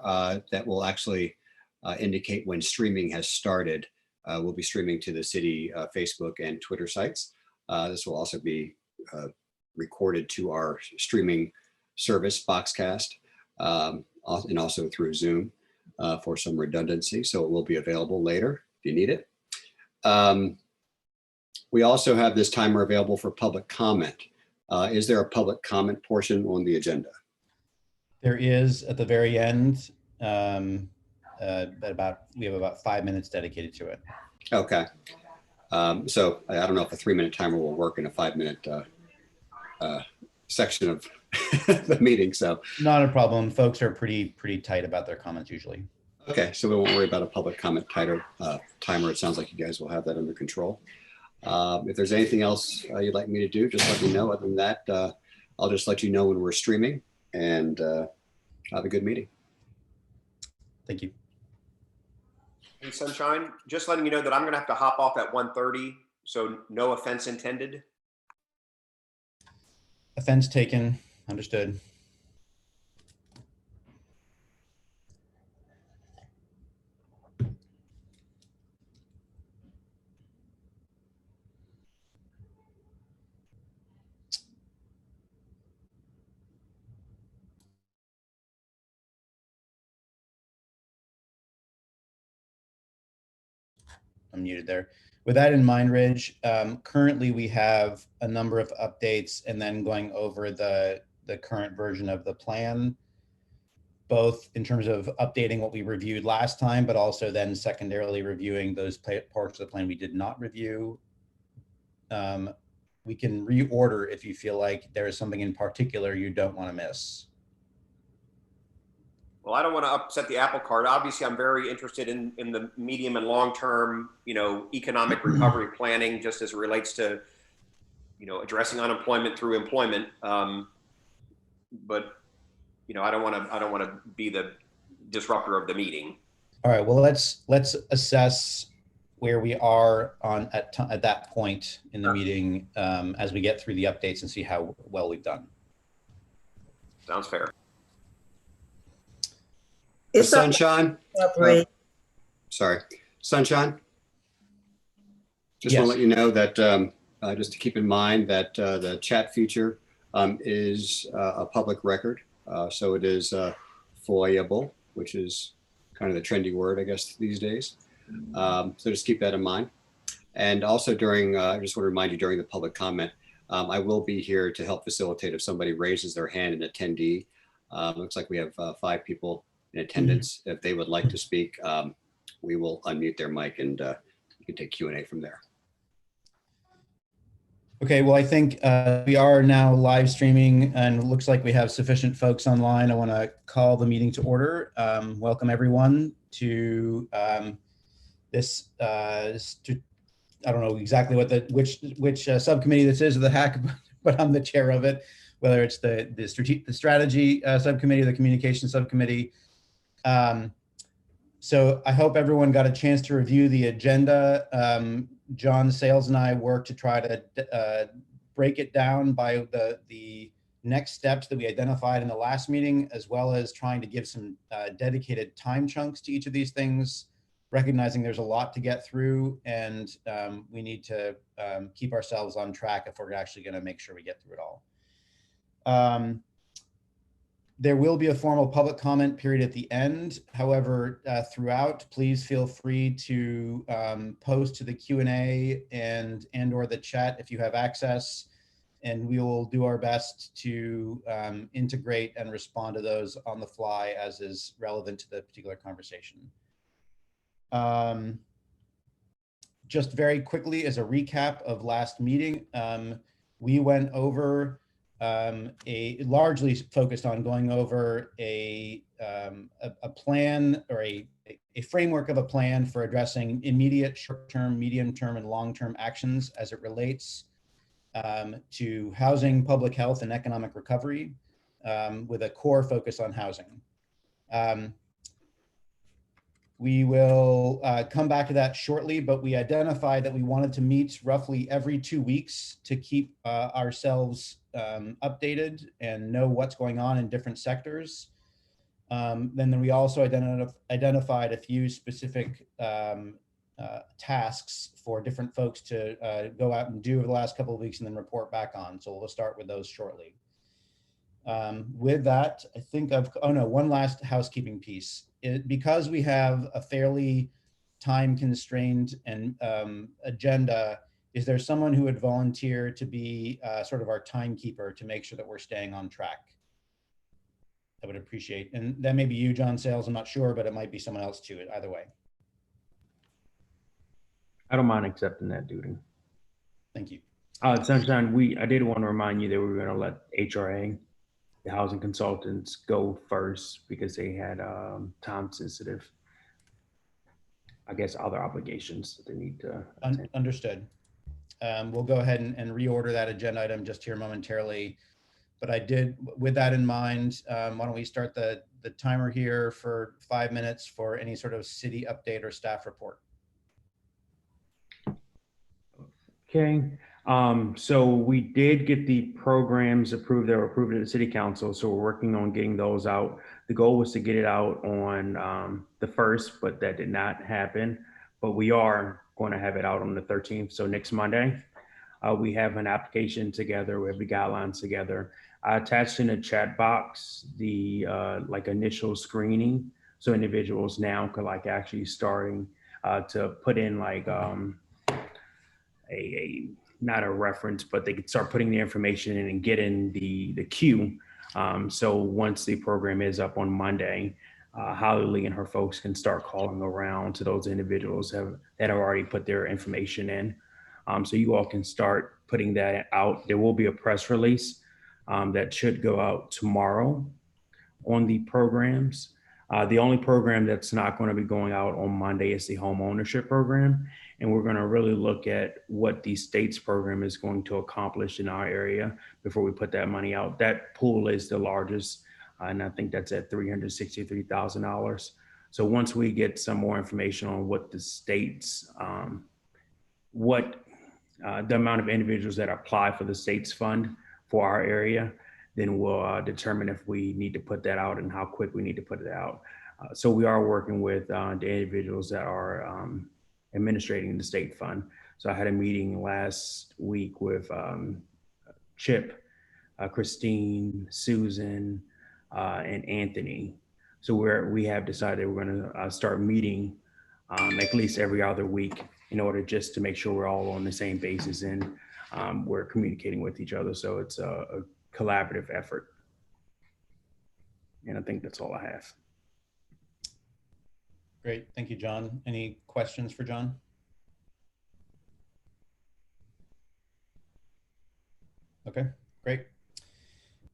that will actually indicate when streaming has started. We'll be streaming to the city Facebook and Twitter sites. This will also be recorded to our streaming service, Boxcast, and also through Zoom for some redundancy. So it will be available later if you need it. We also have this timer available for public comment. Is there a public comment portion on the agenda? There is at the very end. We have about 5 minutes dedicated to it. Okay. So I don't know if a 3-minute timer will work in a 5-minute section of the meeting. So not a problem. Folks are pretty tight about their comments usually. Okay, so we won't worry about a public comment timer. It sounds like you guys will have that under control. If there's anything else you'd like me to do, just let me know. Other than that, I'll just let you know when we're streaming, and have a good meeting. Thank you. Hey, Sunshine, just letting you know that I'm going to have to hop off at 1:30, so no offense intended. Offense taken. Understood. I'm muted there. With that in mind, Ridge, currently we have a number of updates and then going over the current version of the plan, both in terms of updating what we reviewed last time, but also then secondarily reviewing those parts of the plan we did not review. We can reorder if you feel like there is something in particular you don't want to miss. Well, I don't want to upset the apple cart. Obviously, I'm very interested in the medium and long-term, economic recovery planning, just as it relates to, addressing unemployment through employment. But, I don't want to be the disruptor of the meeting. All right. Well, let's assess where we are at that point in the meeting as we get through the updates and see how well we've done. Sounds fair. It's Sunshine. Sorry, Sunshine. Just want to let you know that just to keep in mind that the chat feature is a public record. So it is FOIA-able, which is kind of the trendy word, I guess, these days. So just keep that in mind. And also during, I just want to remind you during the public comment, I will be here to help facilitate if somebody raises their hand, an attendee. Looks like we have 5 people in attendance. If they would like to speak, we will unmute their mic and you can take Q&A from there. Okay, well, I think we are now live streaming and it looks like we have sufficient folks online. I want to call the meeting to order. Welcome everyone to this, I don't know exactly what which subcommittee this is of the HAC, but I'm the chair of it, whether it's the strategy subcommittee or the communication subcommittee. So I hope everyone got a chance to review the agenda. John Sales and I worked to try to break it down by the next steps that we identified in the last meeting, as well as trying to give some dedicated time chunks to each of these things, recognizing there's a lot to get through and we need to keep ourselves on track if we're actually going to make sure we get through it all. There will be a formal public comment period at the end. However, throughout, please feel free to post to the Q&A and or the chat if you have access, and we will do our best to integrate and respond to those on the fly as is relevant to the particular conversation. Just very quickly as a recap of last meeting, we went over largely focused on going over a plan or a framework of a plan for addressing immediate, short-term, medium-term, and long-term actions as it relates to housing, public health, and economic recovery, with a core focus on housing. We will come back to that shortly, but we identified that we wanted to meet roughly every 2 weeks to keep ourselves updated and know what's going on in different sectors. Then we also identified a few specific tasks for different folks to go out and do over the last couple of weeks and then report back on. So we'll start with those shortly. With that, I think one last housekeeping piece. Because we have a fairly time constrained and agenda, is there someone who would volunteer to be sort of our timekeeper to make sure that we're staying on track? I would appreciate, and that may be you, John Sales, I'm not sure, but it might be someone else too, either way. I don't mind accepting that duty. Thank you. Sunshine, I did want to remind you that we were going to let HRA, the housing consultants, go first because they had time sensitive, I guess, other obligations that they need to attend. Understood. We'll go ahead and reorder that agenda item just here momentarily. But I did, with that in mind, why don't we start the timer here for 5 minutes for any sort of city update or staff report. Okay, so we did get the programs approved that were approved at the city council. So we're working on getting those out. The goal was to get it out on the 1st, but that did not happen. But we are going to have it out on the 13th. So next Monday, we have an application together. We have the guidelines together. I attached in a chat box the like initial screening. So individuals now could like actually starting to put in like not a reference, but they could start putting the information in and get in the queue. So once the program is up on Monday, Holly and her folks can start calling around to those individuals that have already put their information in. So you all can start putting that out. There will be a press release that should go out tomorrow on the programs. The only program that's not going to be going out on Monday is the home ownership program. And we're going to really look at what the state's program is going to accomplish in our area before we put that money out. That pool is the largest, and I think that's at $363,000. So once we get some more information on what the state's, the amount of individuals that apply for the state's fund for our area, then we'll determine if we need to put that out and how quick we need to put it out. So we are working with the individuals that are administrating the state fund. So I had a meeting last week with Chip, Christine, Susan, and Anthony. So we have decided we're going to start meeting at least every other week in order just to make sure we're all on the same basis and we're communicating with each other. So it's a collaborative effort. And I think that's all I have. Great, thank you, John. Any questions for John? Okay, great.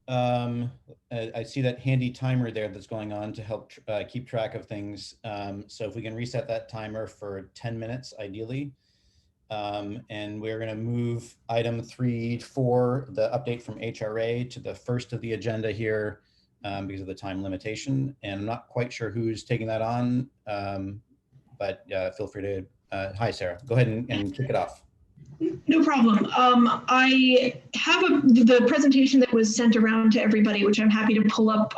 I see that handy timer there that's going on to help keep track of things. So if we can reset that timer for 10 minutes, ideally. And we're going to move item 3.4, the update from HRA, to the first of the agenda here because of the time limitation. And I'm not quite sure who's taking that on, but feel free to, hi, Sarah, go ahead and kick it off. No problem. I have the presentation that was sent around to everybody, which I'm happy to pull up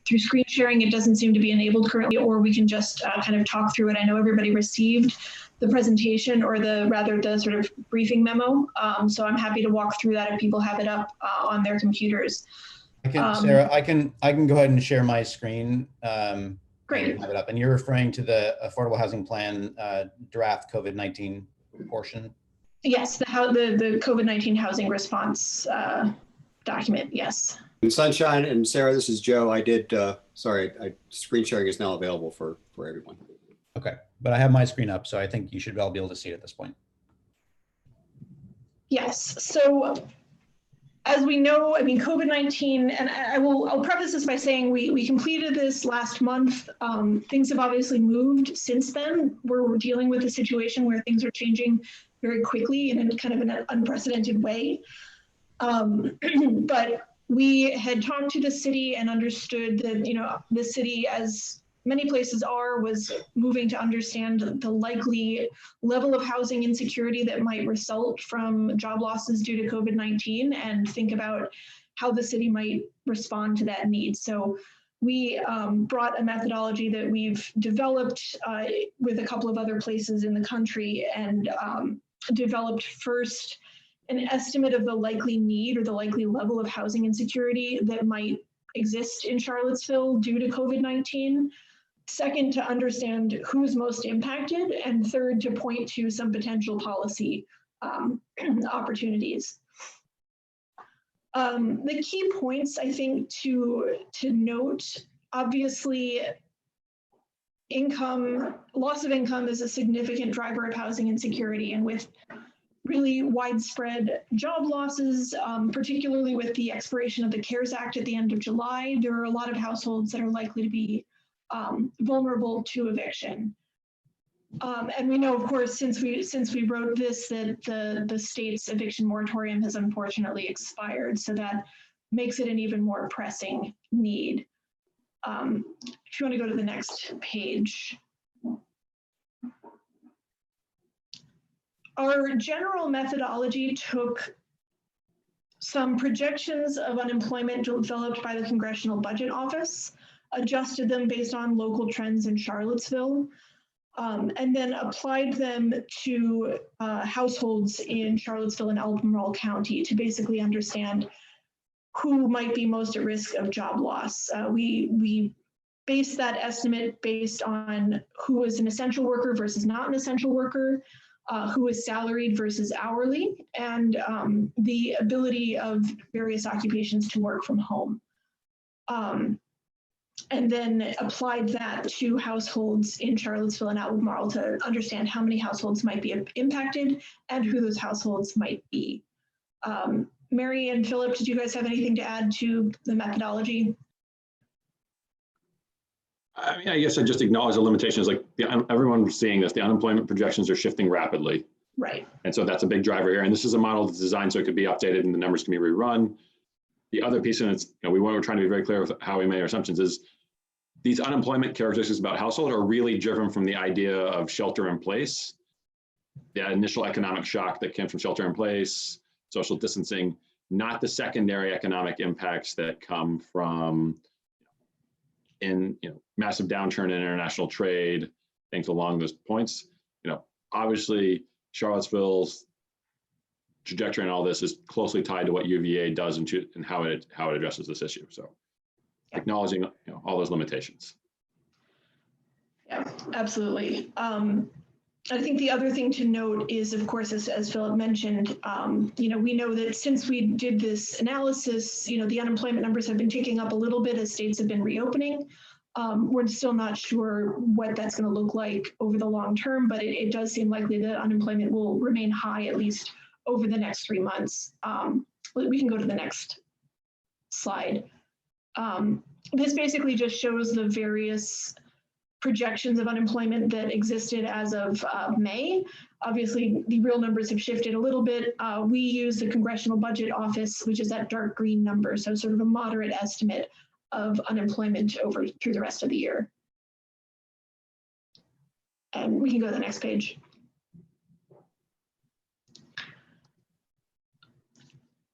through screen sharing. It doesn't seem to be enabled currently, or we can just kind of talk through it. I know everybody received the presentation, or rather the sort of briefing memo. So I'm happy to walk through that if people have it up on their computers. Sarah, I can go ahead and share my screen. Great. Have it up. And you're referring to the Affordable Housing Plan draft COVID-19 portion? Yes, the COVID-19 housing response document, yes. And Sunshine and Sarah, this is Joe. I did, sorry, screen sharing is now available for everyone. Okay, but I have my screen up, so I think you should all be able to see it at this point. Yes, so as we know, I mean, COVID-19, and I'll preface this by saying we completed this last month. Things have obviously moved since then. We're dealing with a situation where things are changing very quickly and in kind of an unprecedented way. But we had talked to the city and understood that, you know, the city, as many places are, was moving to understand the likely level of housing insecurity that might result from job losses due to COVID-19 and think about how the city might respond to that need. So we brought a methodology that we've developed with a couple of other places in the country, and developed first an estimate of the likely need or the likely level of housing insecurity that might exist in Charlottesville due to COVID-19. Second, to understand who's most impacted, and third, to point to some potential policy opportunities. The key points, I think, to note, obviously, loss of income is a significant driver of housing insecurity, and with really widespread job losses, particularly with the expiration of the CARES Act at the end of July, there are a lot of households that are likely to be vulnerable to eviction. And we know, of course, since we wrote this, that the state's eviction moratorium has unfortunately expired, so that makes it an even more pressing need. If you want to go to the next page. Our general methodology took some projections of unemployment developed by the Congressional Budget Office, adjusted them based on local trends in Charlottesville, and then applied them to households in Charlottesville and Albemarle County to basically understand who might be most at risk of job loss. We based that estimate based on who is an essential worker versus not an essential worker, who is salaried versus hourly, and the ability of various occupations to work from home. And then applied that to households in Charlottesville and Albemarle to understand how many households might be impacted and who those households might be. Mary and Philip, did you guys have anything to add to the methodology? I mean, I guess I just acknowledge the limitations. Like everyone's seeing this, the unemployment projections are shifting rapidly. Right. And so that's a big driver here. And this is a model that's designed so it could be updated and the numbers can be rerun. The other piece, and it's, we're trying to be very clear with how we made our assumptions, is these unemployment characteristics about household are really driven from the idea of shelter in place, the initial economic shock that came from shelter in place, social distancing, not the secondary economic impacts that come from massive downturn in international trade, things along those points. Obviously Charlottesville's trajectory and all this is closely tied to what UVA does and how it addresses this issue. So acknowledging all those limitations. Yeah, absolutely. I think the other thing to note is, of course, as Philip mentioned, we know that since we did this analysis, the unemployment numbers have been ticking up a little bit as states have been reopening. We're still not sure what that's going to look like over the long term, but it does seem likely that unemployment will remain high, at least over the next 3 months. We can go to the next slide. This basically just shows the various projections of unemployment that existed as of May. Obviously, the real numbers have shifted a little bit. We use the Congressional Budget Office, which is that dark green number, so sort of a moderate estimate of unemployment through the rest of the year. And we can go to the next page.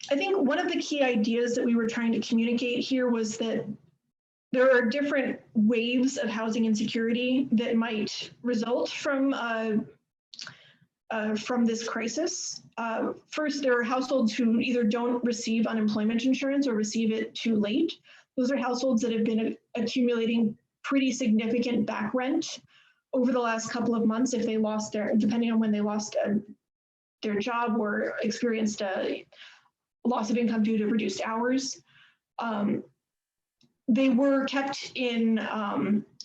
I think one of the key ideas that we were trying to communicate here was that there are different waves of housing insecurity that might result from this crisis. First, there are households who either don't receive unemployment insurance or receive it too late. Those are households that have been accumulating pretty significant back rent over the last couple of months if they lost depending on when they lost their job or experienced a loss of income due to reduced hours. They were kept in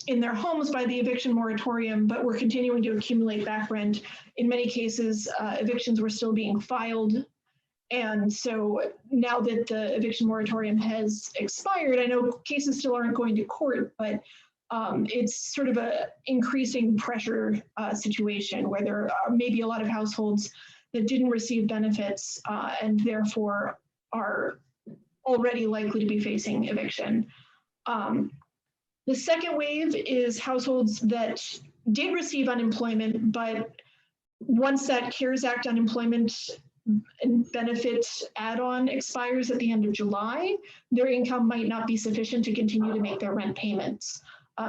their homes by the eviction moratorium, but were continuing to accumulate back rent. In many cases, evictions were still being filed. And so now that the eviction moratorium has expired, I know cases still aren't going to court, but it's sort of a increasing pressure situation where there are maybe a lot of households that didn't receive benefits and therefore are already likely to be facing eviction. The second wave is households that did receive unemployment, but once that CARES Act unemployment benefit add-on expires at the end of July, their income might not be sufficient to continue to make their rent payments.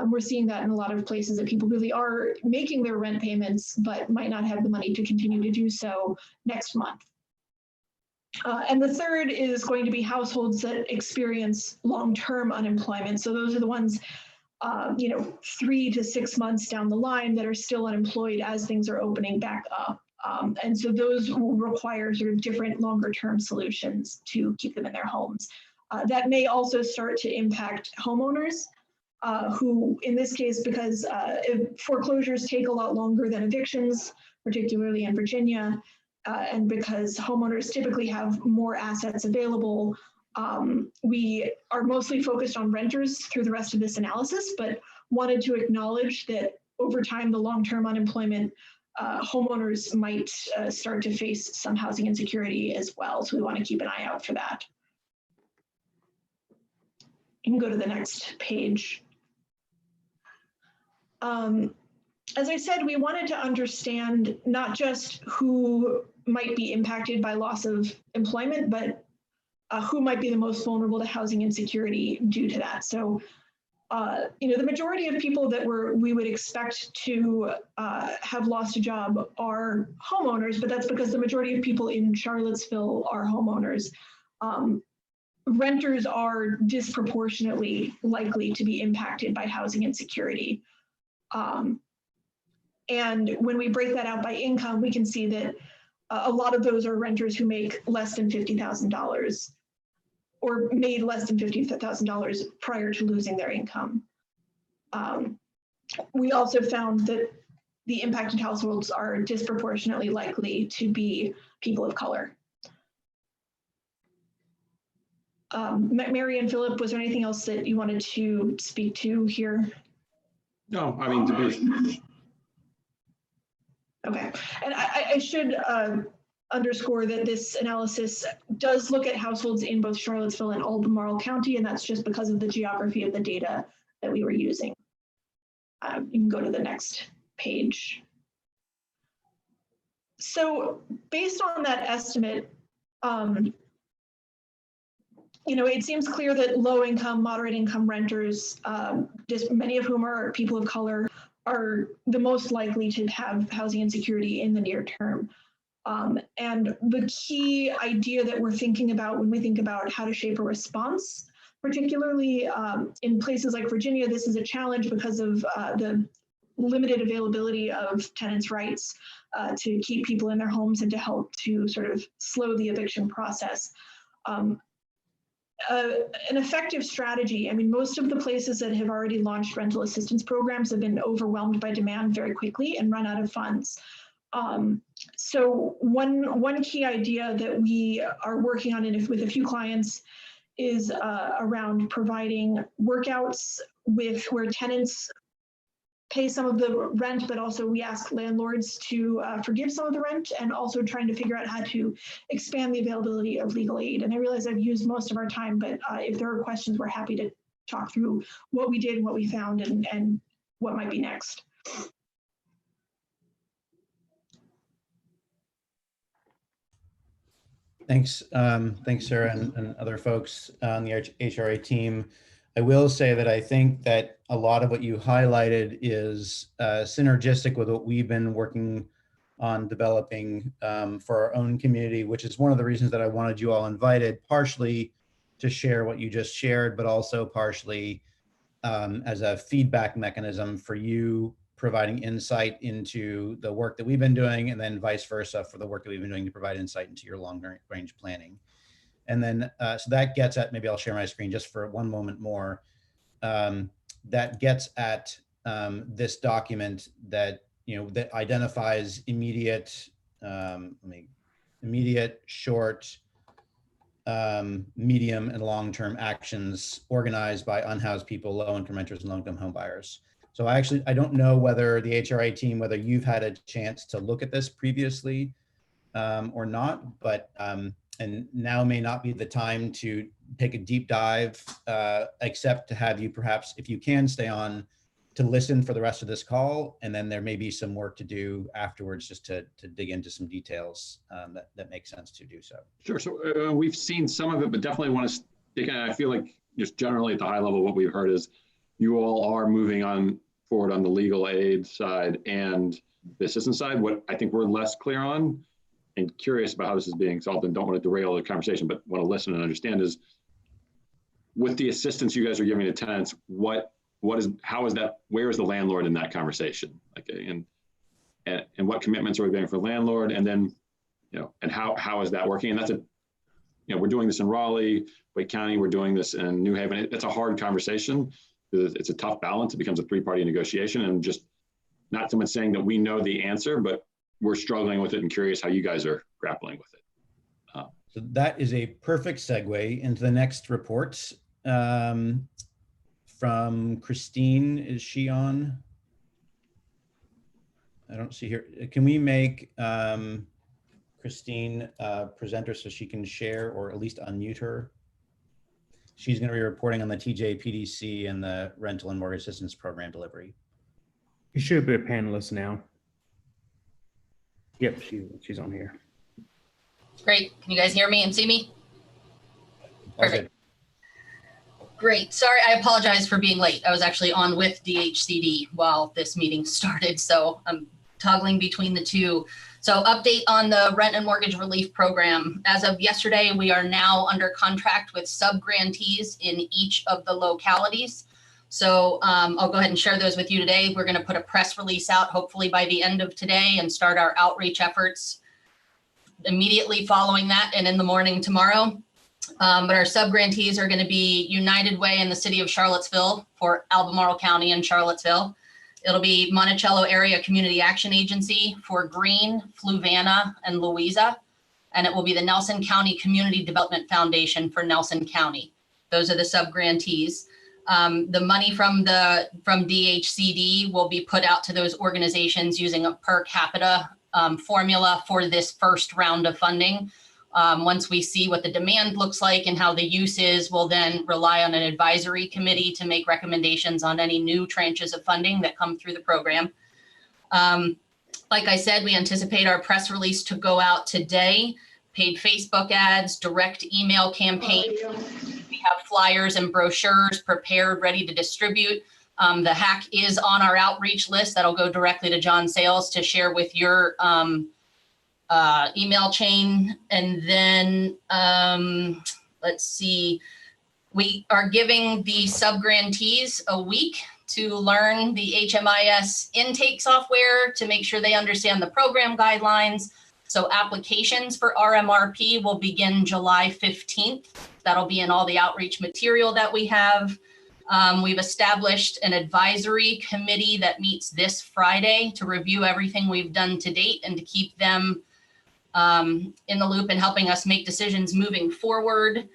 We're seeing that in a lot of places, that people really are making their rent payments, but might not have the money to continue to do so next month. And the third is going to be households that experience long-term unemployment. So those are the ones, 3 to 6 months down the line that are still unemployed as things are opening back up. And so those will require sort of different longer-term solutions to keep them in their homes. That may also start to impact homeowners, who in this case, because foreclosures take a lot longer than evictions, particularly in Virginia, and because homeowners typically have more assets available, we are mostly focused on renters through the rest of this analysis, but wanted to acknowledge that over time, the long-term unemployment, homeowners might start to face some housing insecurity as well. So we want to keep an eye out for that. You can go to the next page. As I said, we wanted to understand not just who might be impacted by loss of employment, but who might be the most vulnerable to housing insecurity due to that. So, the majority of people that we would expect to have lost a job are homeowners, but that's because the majority of people in Charlottesville are homeowners. Renters are disproportionately likely to be impacted by housing insecurity. And when we break that out by income, we can see that a lot of those are renters who make less than $50,000 or made less than $50,000 prior to losing their income. We also found that the impacted households are disproportionately likely to be people of color. Mary and Philip, was there anything else that you wanted to speak to here? No, I mean, to be. Okay, and I should underscore that this analysis does look at households in both Charlottesville and Albemarle County, and that's just because of the geography of the data that we were using. You can go to the next page. So based on that estimate, it seems clear that low income, moderate income renters, just many of whom are people of color, are the most likely to have housing insecurity in the near term. And the key idea that we're thinking about when we think about how to shape a response, particularly in places like Virginia, this is a challenge because of the limited availability of tenants' rights to keep people in their homes and to help to sort of slow the eviction process. An effective strategy. I mean, most of the places that have already launched rental assistance programs have been overwhelmed by demand very quickly and run out of funds. So one key idea that we are working on with a few clients is around providing workouts where tenants pay some of the rent, but also we ask landlords to forgive some of the rent, and also trying to figure out how to expand the availability of legal aid. And I realize I've used most of our time, but if there are questions, we're happy to talk through what we did and what we found and what might be next. Thanks, Sarah and other folks on the HRA team. I will say that I think that a lot of what you highlighted is synergistic with what we've been working on developing for our own community, which is one of the reasons that I wanted you all invited, partially to share what you just shared, but also partially as a feedback mechanism for you providing insight into the work that we've been doing, and then vice versa for the work that we've been doing to provide insight into your long range planning. And then, so that gets at, maybe I'll share my screen just for one moment more. That gets at this document that, that identifies immediate, short, medium, and long-term actions organized by unhoused people, low-income renters, and low-income home buyers. So I don't know whether the HRA team, whether you've had a chance to look at this previously or not, but and now may not be the time to take a deep dive, except to have you perhaps, if you can stay on, to listen for the rest of this call, and then there may be some work to do afterwards just to dig into some details that make sense to do so. Sure. So we've seen some of it, but definitely want to stick. I feel like just generally at the high level, what we've heard is you all are moving forward on the legal aid side and the assistance side. What I think we're less clear on and curious about how this is being solved, and don't want to derail the conversation, but want to listen and understand is with the assistance you guys are giving to tenants, how is that, where is the landlord in that conversation? Like, and what commitments are we making for landlord? And then, and how is that working? And that's we're doing this in Raleigh, Wake County, we're doing this in New Haven. It's a hard conversation. It's a tough balance. It becomes a three-party negotiation, and just not so much saying that we know the answer, but we're struggling with it and curious how you guys are grappling with it. So that is a perfect segue into the next report from Christine. Is she on? I don't see her. Can we make Christine presenter so she can share or at least unmute her? She's going to be reporting on the TJPDC and the rental and mortgage assistance program delivery. You should be a panelist now. Yep, she's on here. Great. Can you guys hear me and see me? Perfect. Great. Sorry, I apologize for being late. I was actually on with DHCD while this meeting started, so I'm toggling between the two. So update on the rent and mortgage relief program. As of yesterday, we are now under contract with sub-grantees in each of the localities. So I'll go ahead and share those with you today. We're going to put a press release out hopefully by the end of today and start our outreach efforts immediately following that and in the morning tomorrow. But our sub-grantees are going to be United Way in the city of Charlottesville for Albemarle County and Charlottesville. It'll be Monticello Area Community Action Agency for Greene, Fluvanna, and Louisa. And it will be the Nelson County Community Development Foundation for Nelson County. Those are the sub-grantees. The money from DHCD will be put out to those organizations using a per capita formula for this first round of funding. Once we see what the demand looks like and how the use is, we'll then rely on an advisory committee to make recommendations on any new tranches of funding that come through the program. Like I said, we anticipate our press release to go out today. Paid Facebook ads, direct email campaign. We have flyers and brochures prepared, ready to distribute. The HAC is on our outreach list. That'll go directly to John Sales to share with your email chain. And then let's see, we are giving the sub-grantees a week to learn the HMIS intake software to make sure they understand the program guidelines. So applications for RMRP will begin July 15th. That'll be in all the outreach material that we have. We've established an advisory committee that meets this Friday to review everything we've done to date and to keep them in the loop and helping us make decisions moving forward.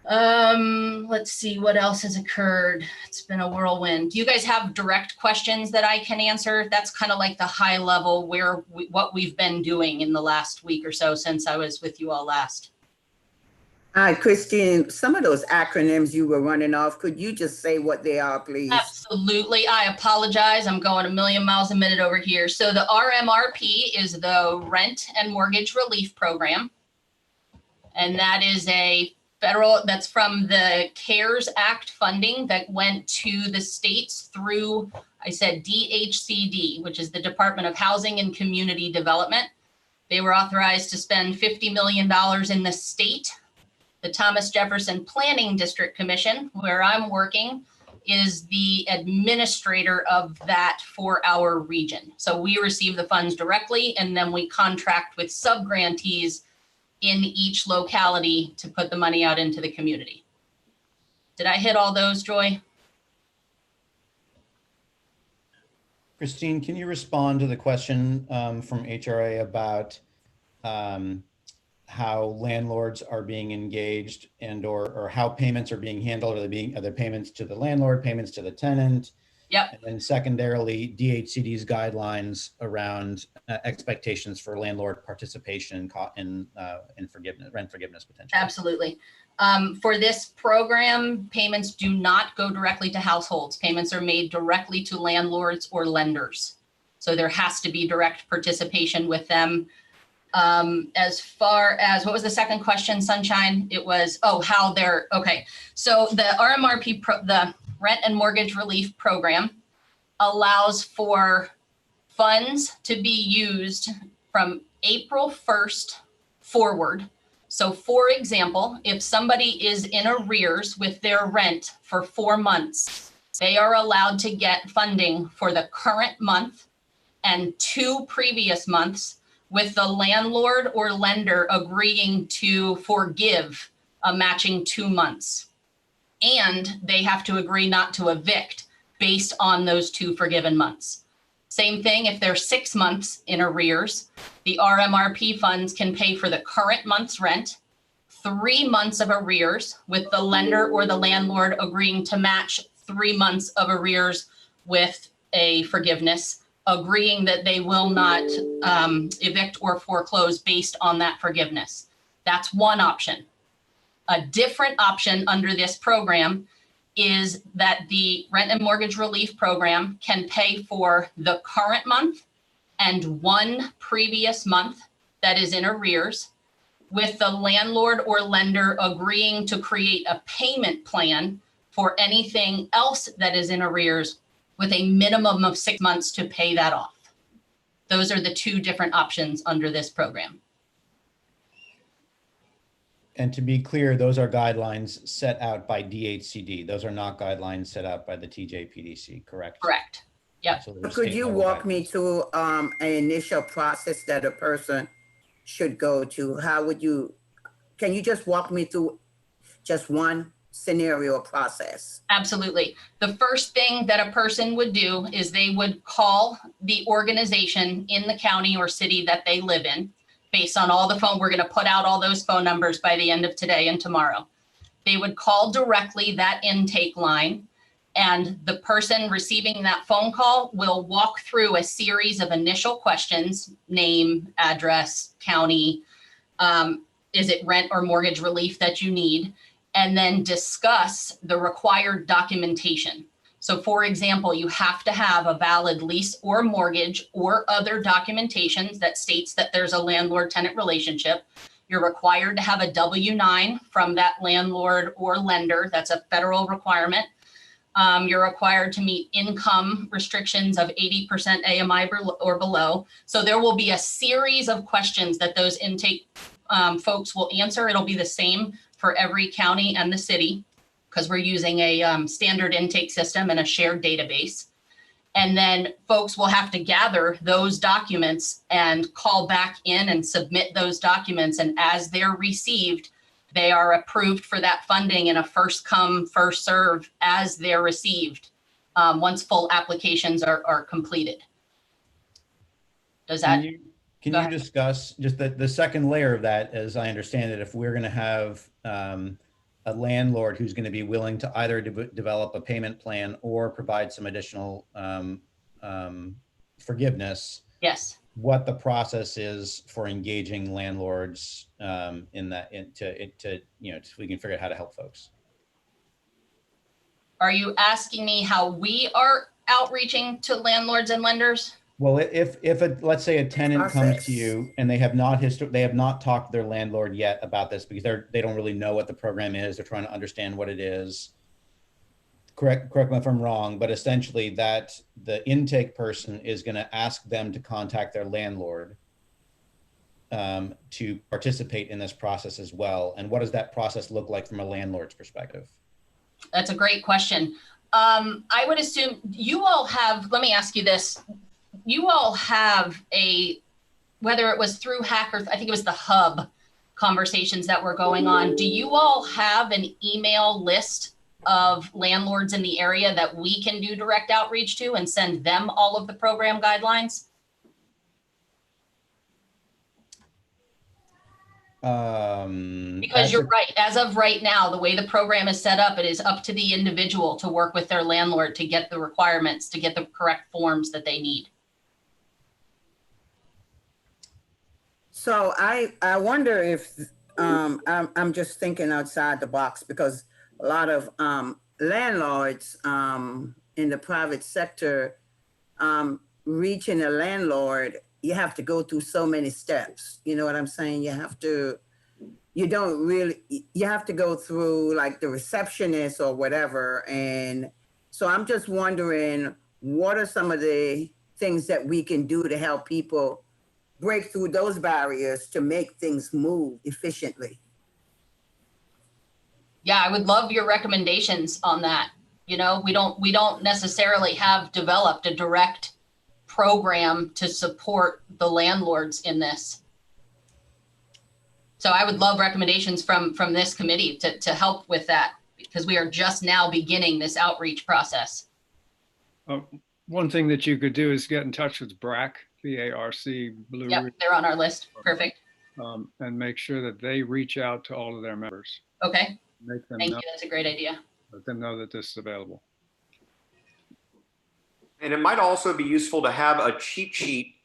Let's see what else has occurred. It's been a whirlwind. Do you guys have direct questions that I can answer? That's kind of like the high level what we've been doing in the last week or so since I was with you all last. Hi, Christine, some of those acronyms you were running off, could you just say what they are, please? Absolutely. I apologize. I'm going a million miles a minute over here. So the RMRP is the Rent and Mortgage Relief Program. And that is that's from the CARES Act funding that went to the states through, I said DHCD, which is the Department of Housing and Community Development. They were authorized to spend $50 million in the state. The Thomas Jefferson Planning District Commission, where I'm working, is the administrator of that for our region. So we receive the funds directly, and then we contract with sub-grantees in each locality to put the money out into the community. Did I hit all those, Joy? Christine, can you respond to the question from HRA about how landlords are being engaged and or how payments are being handled? Are there payments to the landlord, payments to the tenant? Yep. And then secondarily, DHCD's guidelines around expectations for landlord participation in forgiveness, rent forgiveness potentially. Absolutely. For this program, payments do not go directly to households. Payments are made directly to landlords or lenders. So there has to be direct participation with them. As far as, what was the second question, Sunshine? It was, how they're, okay. So the RMRP, the Rent and Mortgage Relief Program, allows for funds to be used from April 1st forward. So for example, if somebody is in arrears with their rent for 4 months, they are allowed to get funding for the current month and 2 previous months, with the landlord or lender agreeing to forgive a matching 2 months. And they have to agree not to evict based on those 2 forgiven months. Same thing if they're 6 months in arrears, the RMRP funds can pay for the current month's rent, 3 months of arrears, with the lender or the landlord agreeing to match 3 months of arrears with a forgiveness, agreeing that they will not evict or foreclose based on that forgiveness. That's one option. A different option under this program is that the Rent and Mortgage Relief Program can pay for the current month and 1 previous month that is in arrears, with the landlord or lender agreeing to create a payment plan for anything else that is in arrears, with a minimum of 6 months to pay that off. Those are the 2 different options under this program. And to be clear, those are guidelines set out by DHCD. Those are not guidelines set out by the TJPDC, correct? Correct. Yep. So there's Could state you level walk me guidelines. through an initial process that a person should go to? How would you, can you just walk me through just one scenario process? Absolutely. The first thing that a person would do is they would call the organization in the county or city that they live in, based on all the phone. We're going to put out all those phone numbers by the end of today and tomorrow. They would call directly that intake line, and the person receiving that phone call will walk through a series of initial questions: name, address, county, is it rent or mortgage relief that you need, and then discuss the required documentation. So for example, you have to have a valid lease or mortgage or other documentations that states that there's a landlord-tenant relationship. You're required to have a W-9 from that landlord or lender. That's a federal requirement. You're required to meet income restrictions of 80% AMI or below. So there will be a series of questions that those intake folks will answer. It'll be the same for every county and the city, because we're using a standard intake system and a shared database. And then folks will have to gather those documents and call back in and submit those documents. And as they're received, they are approved for that funding in a first come, first serve as they're received, once full applications are completed. Does that? Can you discuss just the second layer of that? As I understand it, if we're going to have a landlord who's going to be willing to either develop a payment plan or provide some additional forgiveness. Yes. What the process is for engaging landlords in that, so we can figure out how to help folks. Are you asking me how we are outreaching to landlords and lenders? Well, let's say a tenant comes to you and they have not talked to their landlord yet about this because they don't really know what the program is. They're trying to understand what it is. Correct me if I'm wrong, but essentially that the intake person is going to ask them to contact their landlord to participate in this process as well. And what does that process look like from a landlord's perspective? That's a great question. I would assume you all have, let me ask you this. You all have whether it was through HAC or I think it was the hub conversations that were going on. Do you all have an email list of landlords in the area that we can do direct outreach to and send them all of the program guidelines? Because you're right. As of right now, the way the program is set up, it is up to the individual to work with their landlord to get the requirements, to get the correct forms that they need. So I wonder if I'm just thinking outside the box, because a lot of landlords in the private sector, reaching a landlord, you have to go through so many steps. You know what I'm saying? You have to go through like the receptionist or whatever. And so I'm just wondering, what are some of the things that we can do to help people break through those barriers to make things move efficiently? Yeah, I would love your recommendations on that. You know, we don't necessarily have developed a direct program to support the landlords in this. So I would love recommendations from this committee to help with that, because we are just now beginning this outreach process. One thing that you could do is get in touch with BRAC, B-A-R-C, Blue Yep, Ridge, they're on our list. Perfect. and make sure that they reach out to all of their members. Okay, Make them thank know, you. That's a great idea. let them know that this is available. And it might also be useful to have a cheat sheet,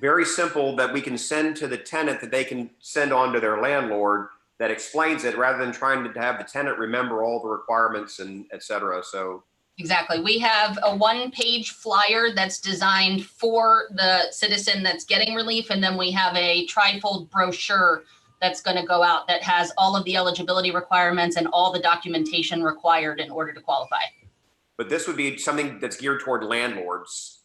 very simple, that we can send to the tenant that they can send on to their landlord that explains it, rather than trying to have the tenant remember all the requirements and et cetera. So Exactly. We have a one-page flyer that's designed for the citizen that's getting relief. And then we have a trifold brochure that's going to go out that has all of the eligibility requirements and all the documentation required in order to qualify. but this would be something that's geared toward landlords,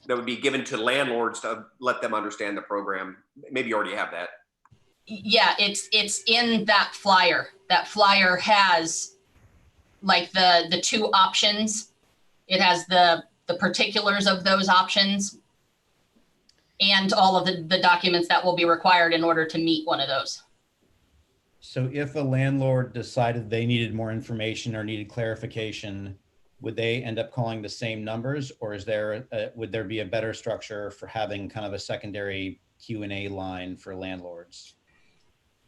that would be given to landlords to let them understand the program. Maybe you already have that. Yeah, it's in that flyer. That flyer has like the two options. It has the particulars of those options and all of the documents that will be required in order to meet one of those. So if a landlord decided they needed more information or needed clarification, would they end up calling the same numbers, or would there be a better structure for having kind of a secondary Q&A line for landlords?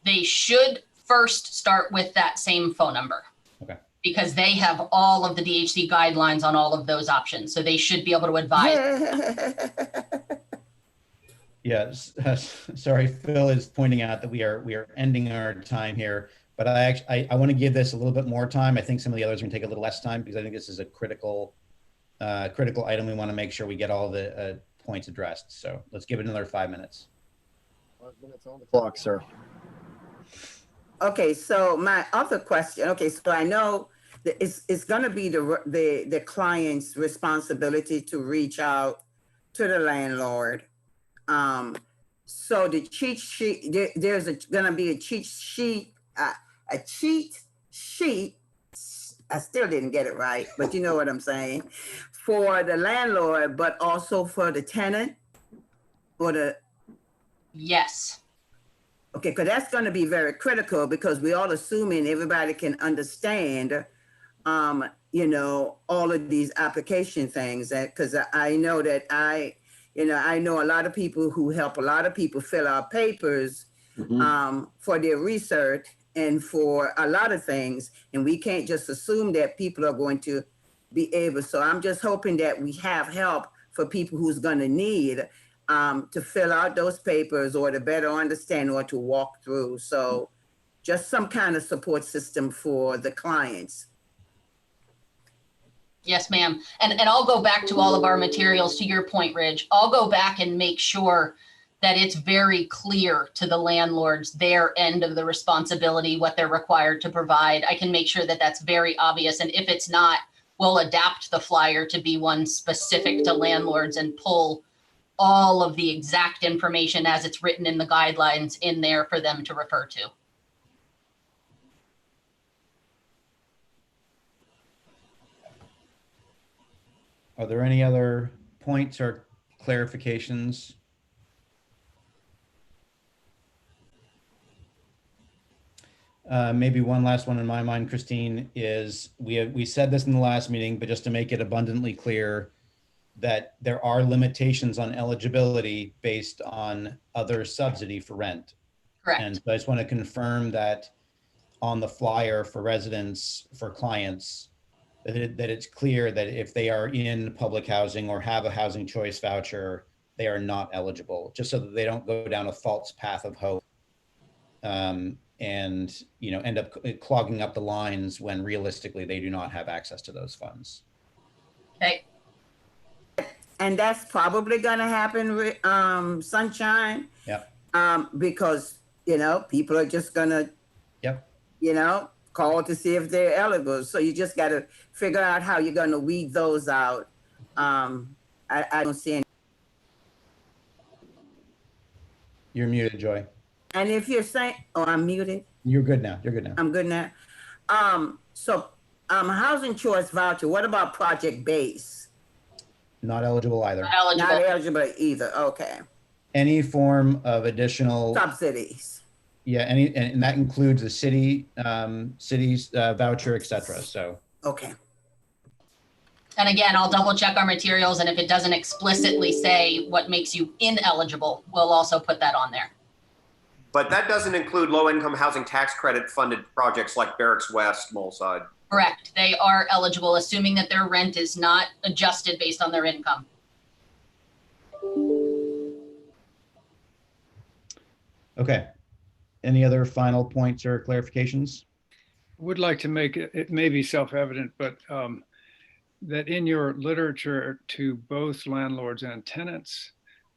They should first start with that same phone number. Okay. Because they have all of the DHC guidelines on all of those options. So they should be able to advise. Yes, sorry, Phil is pointing out that we are ending our time here, but I want to give this a little bit more time. I think some of the others are going to take a little less time, because I think this is a critical item. We want to make sure we get all the points addressed. So let's give it another 5 minutes. 5 minutes on the clock, sir. Okay, so my other question. Okay, so I know that it's going to be the client's responsibility to reach out to the landlord. So the cheat sheet, there's going to be a cheat sheet. I still didn't get it right, but you know what I'm saying, for the landlord, but also for the tenant, or the. Yes. Okay, because that's going to be very critical, because we all assuming everybody can understand, you know, all of these application things. Because I know that I know a lot of people who help a lot of people fill out papers for their research and for a lot of things. And we can't just assume that people are going to be able. So I'm just hoping that we have help for people who's going to need to fill out those papers, or to better understand, or to walk through. So just some kind of support system for the clients. Yes, ma'am. And I'll go back to all of our materials. To your point, Ridge, I'll go back and make sure that it's very clear to the landlords their end of the responsibility, what they're required to provide. I can make sure that that's very obvious. And if it's not, we'll adapt the flyer to be one specific to landlords and pull all of the exact information as it's written in the guidelines in there for them to refer to. Are there any other points or clarifications? Maybe one last one in my mind, Christine, is we said this in the last meeting, but just to make it abundantly clear, that there are limitations on eligibility based on other subsidy for rent. Correct. And so I just want to confirm that on the flyer for residents, for clients, that it's clear that if they are in public housing or have a housing choice voucher, they are not eligible, just so that they don't go down a false path of hope and end up clogging up the lines when realistically they do not have access to those funds. Okay. And that's probably gonna happen with Sunshine. Yep. Because people are just gonna Yep. call to see if they're eligible. So you just gotta figure out how you're gonna weed those out. I don't see any. You're muted, Joy. And if you're saying, oh, I'm muted. You're good now. You're good now. I'm good now. Housing choice voucher, what about project base? Not eligible either. Not eligible. Not eligible either, okay. Any form of additional Subsidies. Yeah, and that includes the city's voucher, et cetera. So Okay. And again, I'll double check our materials, and if it doesn't explicitly say what makes you ineligible, we'll also put that on there. But that doesn't include low-income housing tax credit funded projects like Barracks West, Moleside. Correct. They are eligible, assuming that their rent is not adjusted based on their income. okay. Any other final points or clarifications? Would like to make it may be self-evident, but that in your literature to both landlords and tenants,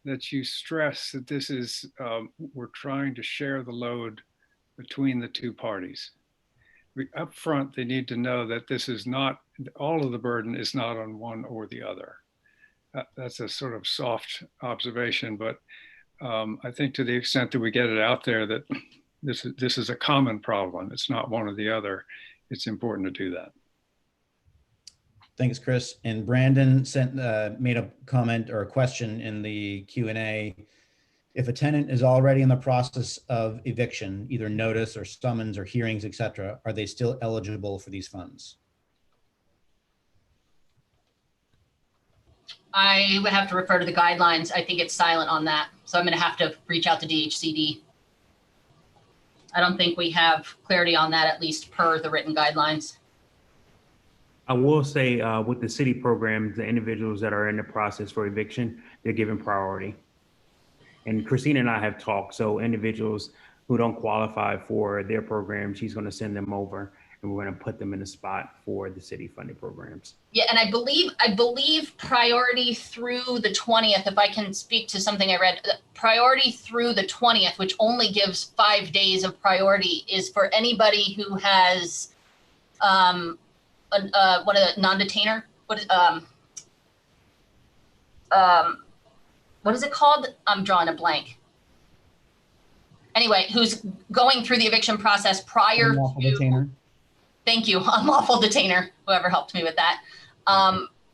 that you stress that this is, we're trying to share the load between the two parties. Up front, they need to know that this is not, all of the burden is not on one or the other. That's a sort of soft observation, but I think to the extent that we get it out there that this is a common problem, it's not one or the other, it's important to do that. Thanks, Chris. And Brandon made a comment or a question in the Q&A. If a tenant is already in the process of eviction, either notice or summons or hearings, et cetera, are they still eligible for these funds? I would have to refer to the guidelines. I think it's silent on that. So I'm going to have to reach out to DHCD. I don't think we have clarity on that, at least per the written guidelines. I will say with the city programs, the individuals that are in the process for eviction, they're given priority. And Christina and I have talked, so individuals who don't qualify for their program, she's going to send them over and we're going to put them in a spot for the city funded programs. Yeah, and I believe priority through the 20th, if I can speak to something I read, priority through the 20th, which only gives 5 days of priority, is for anybody who has what a non-detainer, what is it called? I'm drawing a blank. Anyway, who's going through the eviction process prior Unlawful to, detainer. Thank you, unlawful detainer, whoever helped me with that.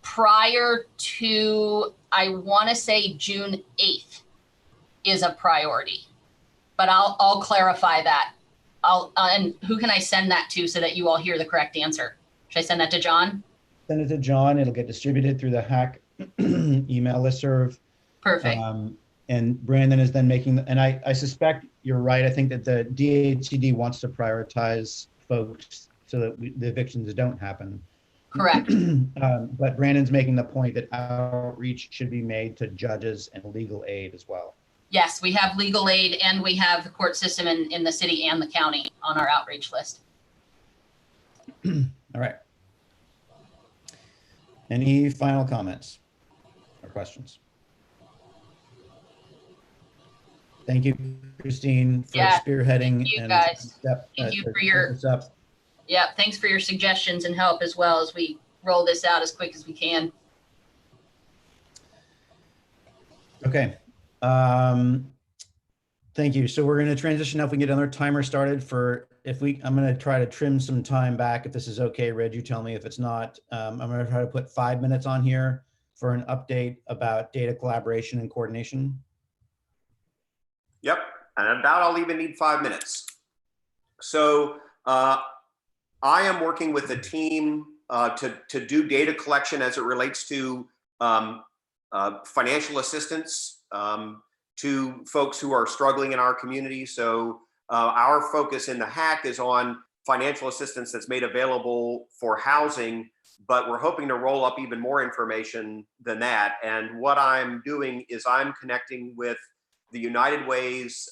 Prior to, I want to say June 8th is a priority, but I'll clarify that. And who can I send that to so that you all hear the correct answer? Should I send that to John? Send it to John. It'll get distributed through the HAC email listserv. Perfect. And Brandon is then making, and I suspect you're right. I think that the DHCD wants to prioritize folks so that the evictions don't happen. Correct. But Brandon's making the point that outreach should be made to judges and legal aid as well. Yes, we have legal aid and we have the court system in the city and the county on our outreach list. All right. Any final comments or questions? Thank you, Christine, for spearheading. Thank you, and guys. Thank you for your, yeah, thanks for your suggestions and help as well as we roll this out as quick as we can. Okay. Thank you. So we're going to transition now. If we can get another timer started for, I'm going to try to trim some time back. If this is okay, Red, you tell me. If it's not, I'm going to try to put 5 minutes on here for an update about data collaboration and coordination. Yep, and about I'll even need 5 minutes. So I am working with a team to do data collection as it relates to financial assistance to folks who are struggling in our community. So Our focus in the HAC is on financial assistance that's made available for housing, but we're hoping to roll up even more information than that. And what I'm doing is I'm connecting with the United Way's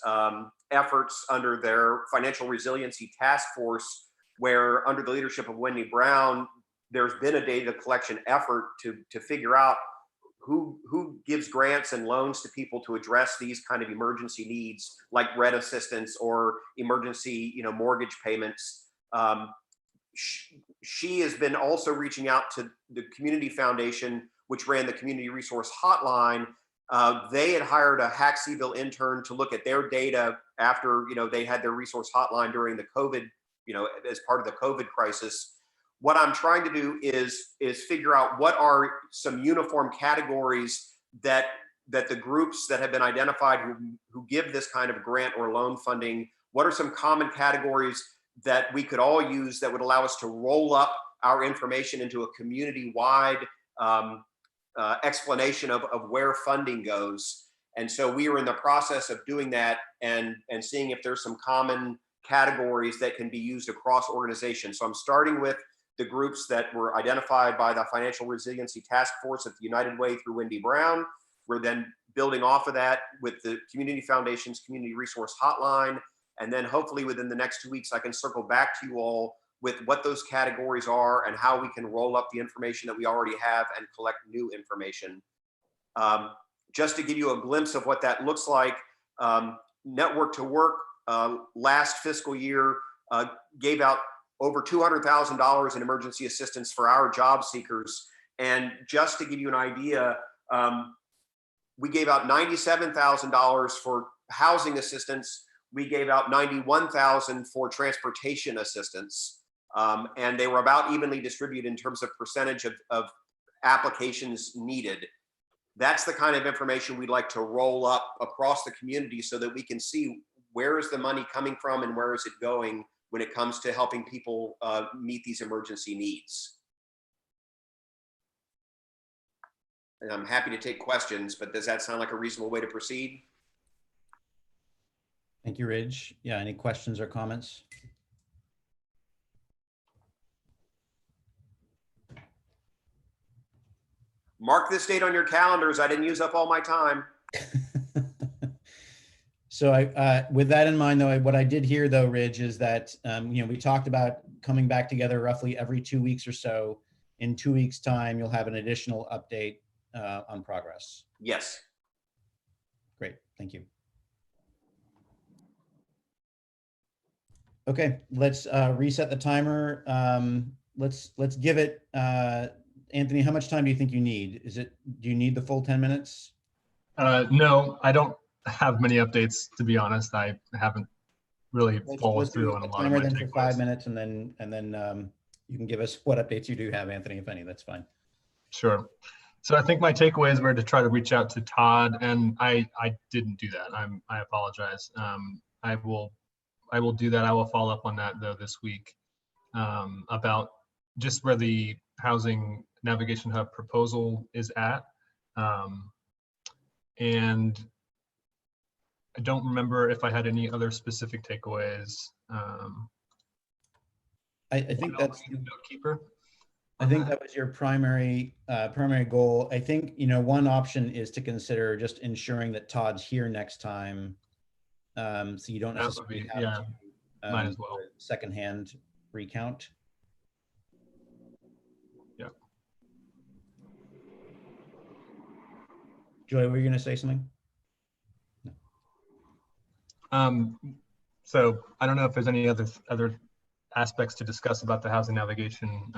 efforts under their financial resiliency task force, where under the leadership of Wendy Brown, there's been a data collection effort to figure out who gives grants and loans to people to address these kind of emergency needs, like rent assistance or emergency, mortgage payments. She has been also reaching out to the Community Foundation, which ran the Community Resource Hotline. They had hired a HAC-Cville intern to look at their data after, they had their resource hotline during the COVID, as part of the COVID crisis. What I'm trying to do is figure out what are some uniform categories that the groups that have been identified who give this kind of grant or loan funding, what are some common categories that we could all use that would allow us to roll up our information into a community-wide explanation of where funding goes. And so we are in the process of doing that and seeing if there's some common categories that can be used across organizations. So I'm starting with the groups that were identified by the Financial Resiliency Task Force at the United Way through Wendy Brown. We're then building off of that with the Community Foundation's Community Resource Hotline. And then hopefully within the next 2 weeks, I can circle back to you all with what those categories are and how we can roll up the information that we already have and collect new information. Just to give you a glimpse of what that looks like, Network to Work last fiscal year gave out over $200,000 in emergency assistance for our job seekers. And just to give you an idea, we gave out $97,000 for housing assistance. We gave out $91,000 for transportation assistance. And they were about evenly distributed in terms of percentage of applications needed. That's the kind of information we'd like to roll up across the community so that we can see where is the money coming from and where is it going when it comes to helping people meet these emergency needs. And I'm happy to take questions, but does that sound like a reasonable way to proceed? Thank you, Ridge. Yeah, any questions or comments? Mark this date on your calendars. I didn't use up all my time. So with that in mind, though, what I did hear, though, Ridge, is that, we talked about coming back together roughly every 2 weeks or so. In 2 weeks' time, you'll have an additional update on progress. Yes. Great, thank you. Okay, let's reset the timer. Let's give it, Anthony, how much time do you think you need? Do you need the full 10 minutes? No, I don't have many updates, to be honest. I haven't really followed through on a lot of my takeaways. For 5 minutes, and then you can give us what updates you do have, Anthony, if any. That's fine. Sure. So I think my takeaways were to try to reach out to Todd, and I didn't do that. I apologize. I will do that. I will follow up on that though this week about just where the Housing Navigation Hub proposal is at. And I don't remember if I had any other specific takeaways. I think that's Notekeeper. I think that was your primary goal. I think, one option is to consider just ensuring that Todd's here next time. So you don't necessarily have to might as well secondhand recount. Yeah. Joy, were you going to say something? No. So I don't know if there's any other aspects to discuss about the housing navigation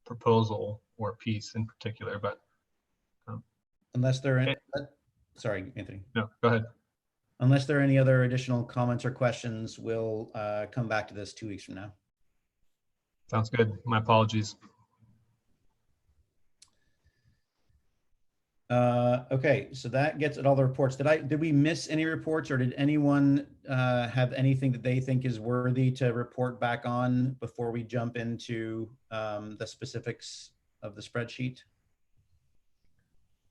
proposal or piece in particular, but unless there are, sorry, Anthony. No, go ahead. Unless there are any other additional comments or questions, we'll come back to this 2 weeks from now. Sounds good. My apologies. Okay, so that gets at all the reports. Did we miss any reports, or did anyone have anything that they think is worthy to report back on before we jump into the specifics of the spreadsheet?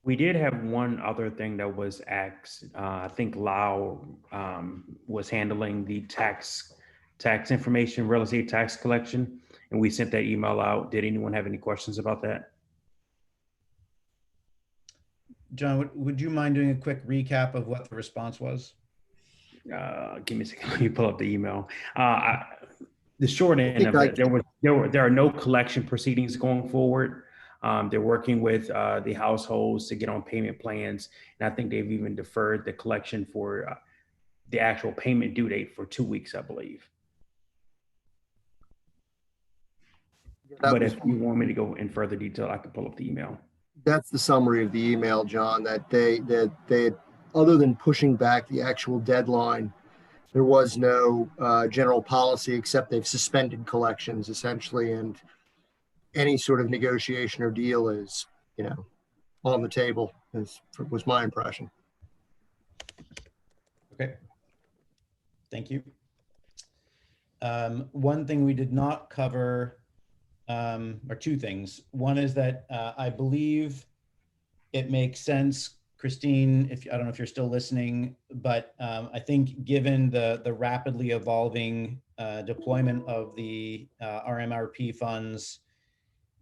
We did have one other thing that was asked. I think Lau was handling the tax information, real estate tax collection, and we sent that email out. Did anyone have any questions about that? John, would you mind doing a quick recap of what the response was? Give me a second. Let me pull up the email. The short end of it, there are no collection proceedings going forward. They're working with the households to get on payment plans, and I think they've even deferred the collection for the actual payment due date for 2 weeks, I believe. But if you want me to go in further detail, I can pull up the email. That's the summary of the email, John, that they other than pushing back the actual deadline, there was no general policy except they've suspended collections essentially, and any sort of negotiation or deal is, on the table, was my impression. Okay. Thank you. One thing we did not cover, or two things. One is that I believe it makes sense, Christine, I don't know if you're still listening, but I think given the rapidly evolving deployment of the RMRP funds,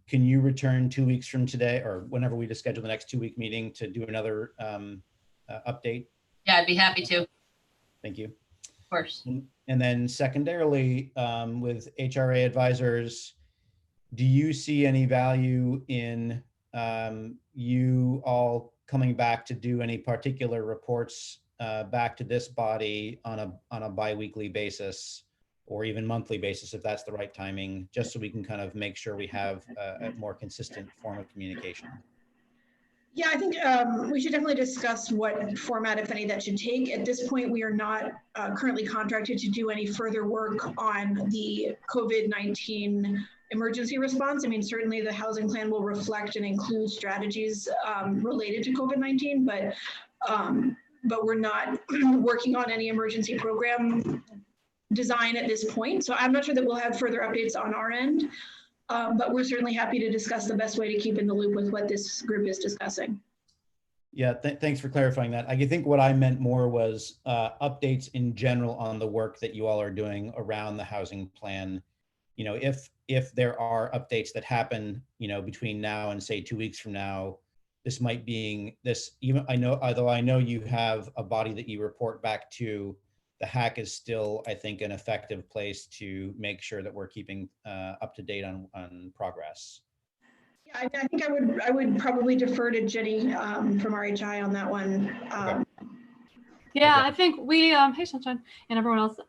can you return 2 weeks from today or whenever we just schedule the next 2-week meeting to do another update? Yeah, I'd be happy to. Thank you. Of course. And then secondarily, with HRA advisors, do you see any value in you all coming back to do any particular reports back to this body on a bi-weekly basis or even monthly basis, if that's the right timing, just so we can kind of make sure we have a more consistent form of communication? Yeah, I think we should definitely discuss what format, if any, that should take. At this point, we are not currently contracted to do any further work on the COVID-19 emergency response. I mean, certainly the housing plan will reflect and include strategies related to COVID-19, but we're not working on any emergency program design at this point. So I'm not sure that we'll have further updates on our end, but we're certainly happy to discuss the best way to keep in the loop with what this group is discussing. Yeah, thanks for clarifying that. I think what I meant more was updates in general on the work that you all are doing around the housing plan. If there are updates that happen, between now and say 2 weeks from now, this might be even although I know you have a body that you report back to, the HAC is still, I think, an effective place to make sure that we're keeping up to date on progress. Yeah, I think I would probably defer to Jenny from RHI on that one. Okay. Yeah, Okay. I think we, hey Sunshine and everyone else,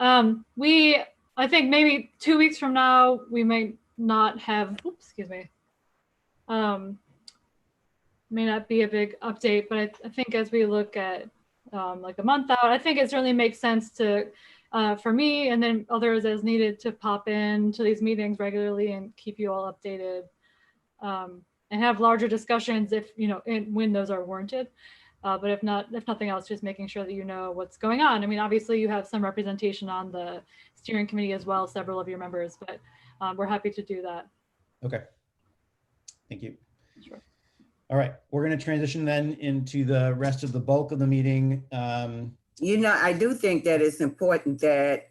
I think maybe 2 weeks from now, we might not have, excuse me, may not be a big update, but I think as we look at like a month out, I think it certainly makes sense to, for me and then others as needed, to pop in to these meetings regularly and keep you all updated and have larger discussions if, when those are warranted. But if nothing else, just making sure that you know what's going on. I mean, obviously you have some representation on the steering committee as well, several of your members, but we're happy to do that. Okay. Thank you. Sure. All right, we're going to transition then into the rest of the bulk of the meeting. I do think that it's important that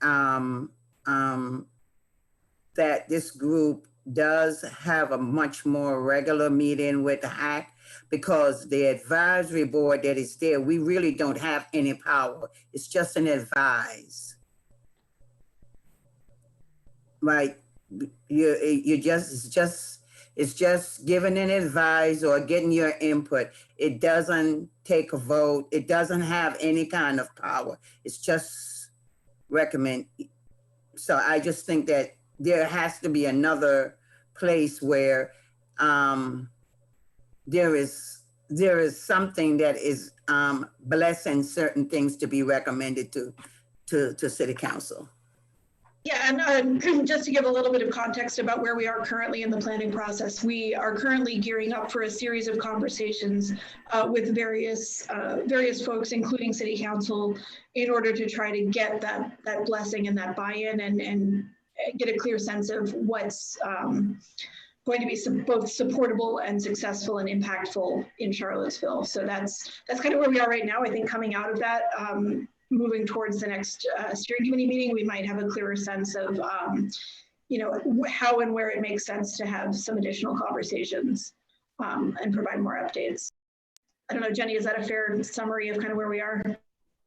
that this group does have a much more regular meeting with the HAC, because the advisory board that is there, we really don't have any power. It's just an advise. Right? It's just giving an advice or getting your input. It doesn't take a vote. It doesn't have any kind of power. It's just recommend. So I just think that there has to be another place where there is something that is blessing certain things to be recommended to City Council. Yeah, and just to give a little bit of context about where we are currently in the planning process, we are currently gearing up for a series of conversations with various folks, including City Council, in order to try to get that blessing and that buy-in and get a clear sense of what's going to be both supportable and successful and impactful in Charlottesville. So that's kind of where we are right now. I think coming out of that, moving towards the next steering committee meeting, we might have a clearer sense of how and where it makes sense to have some additional conversations and provide more updates. I don't know, Jenny, is that a fair summary of kind of where we are?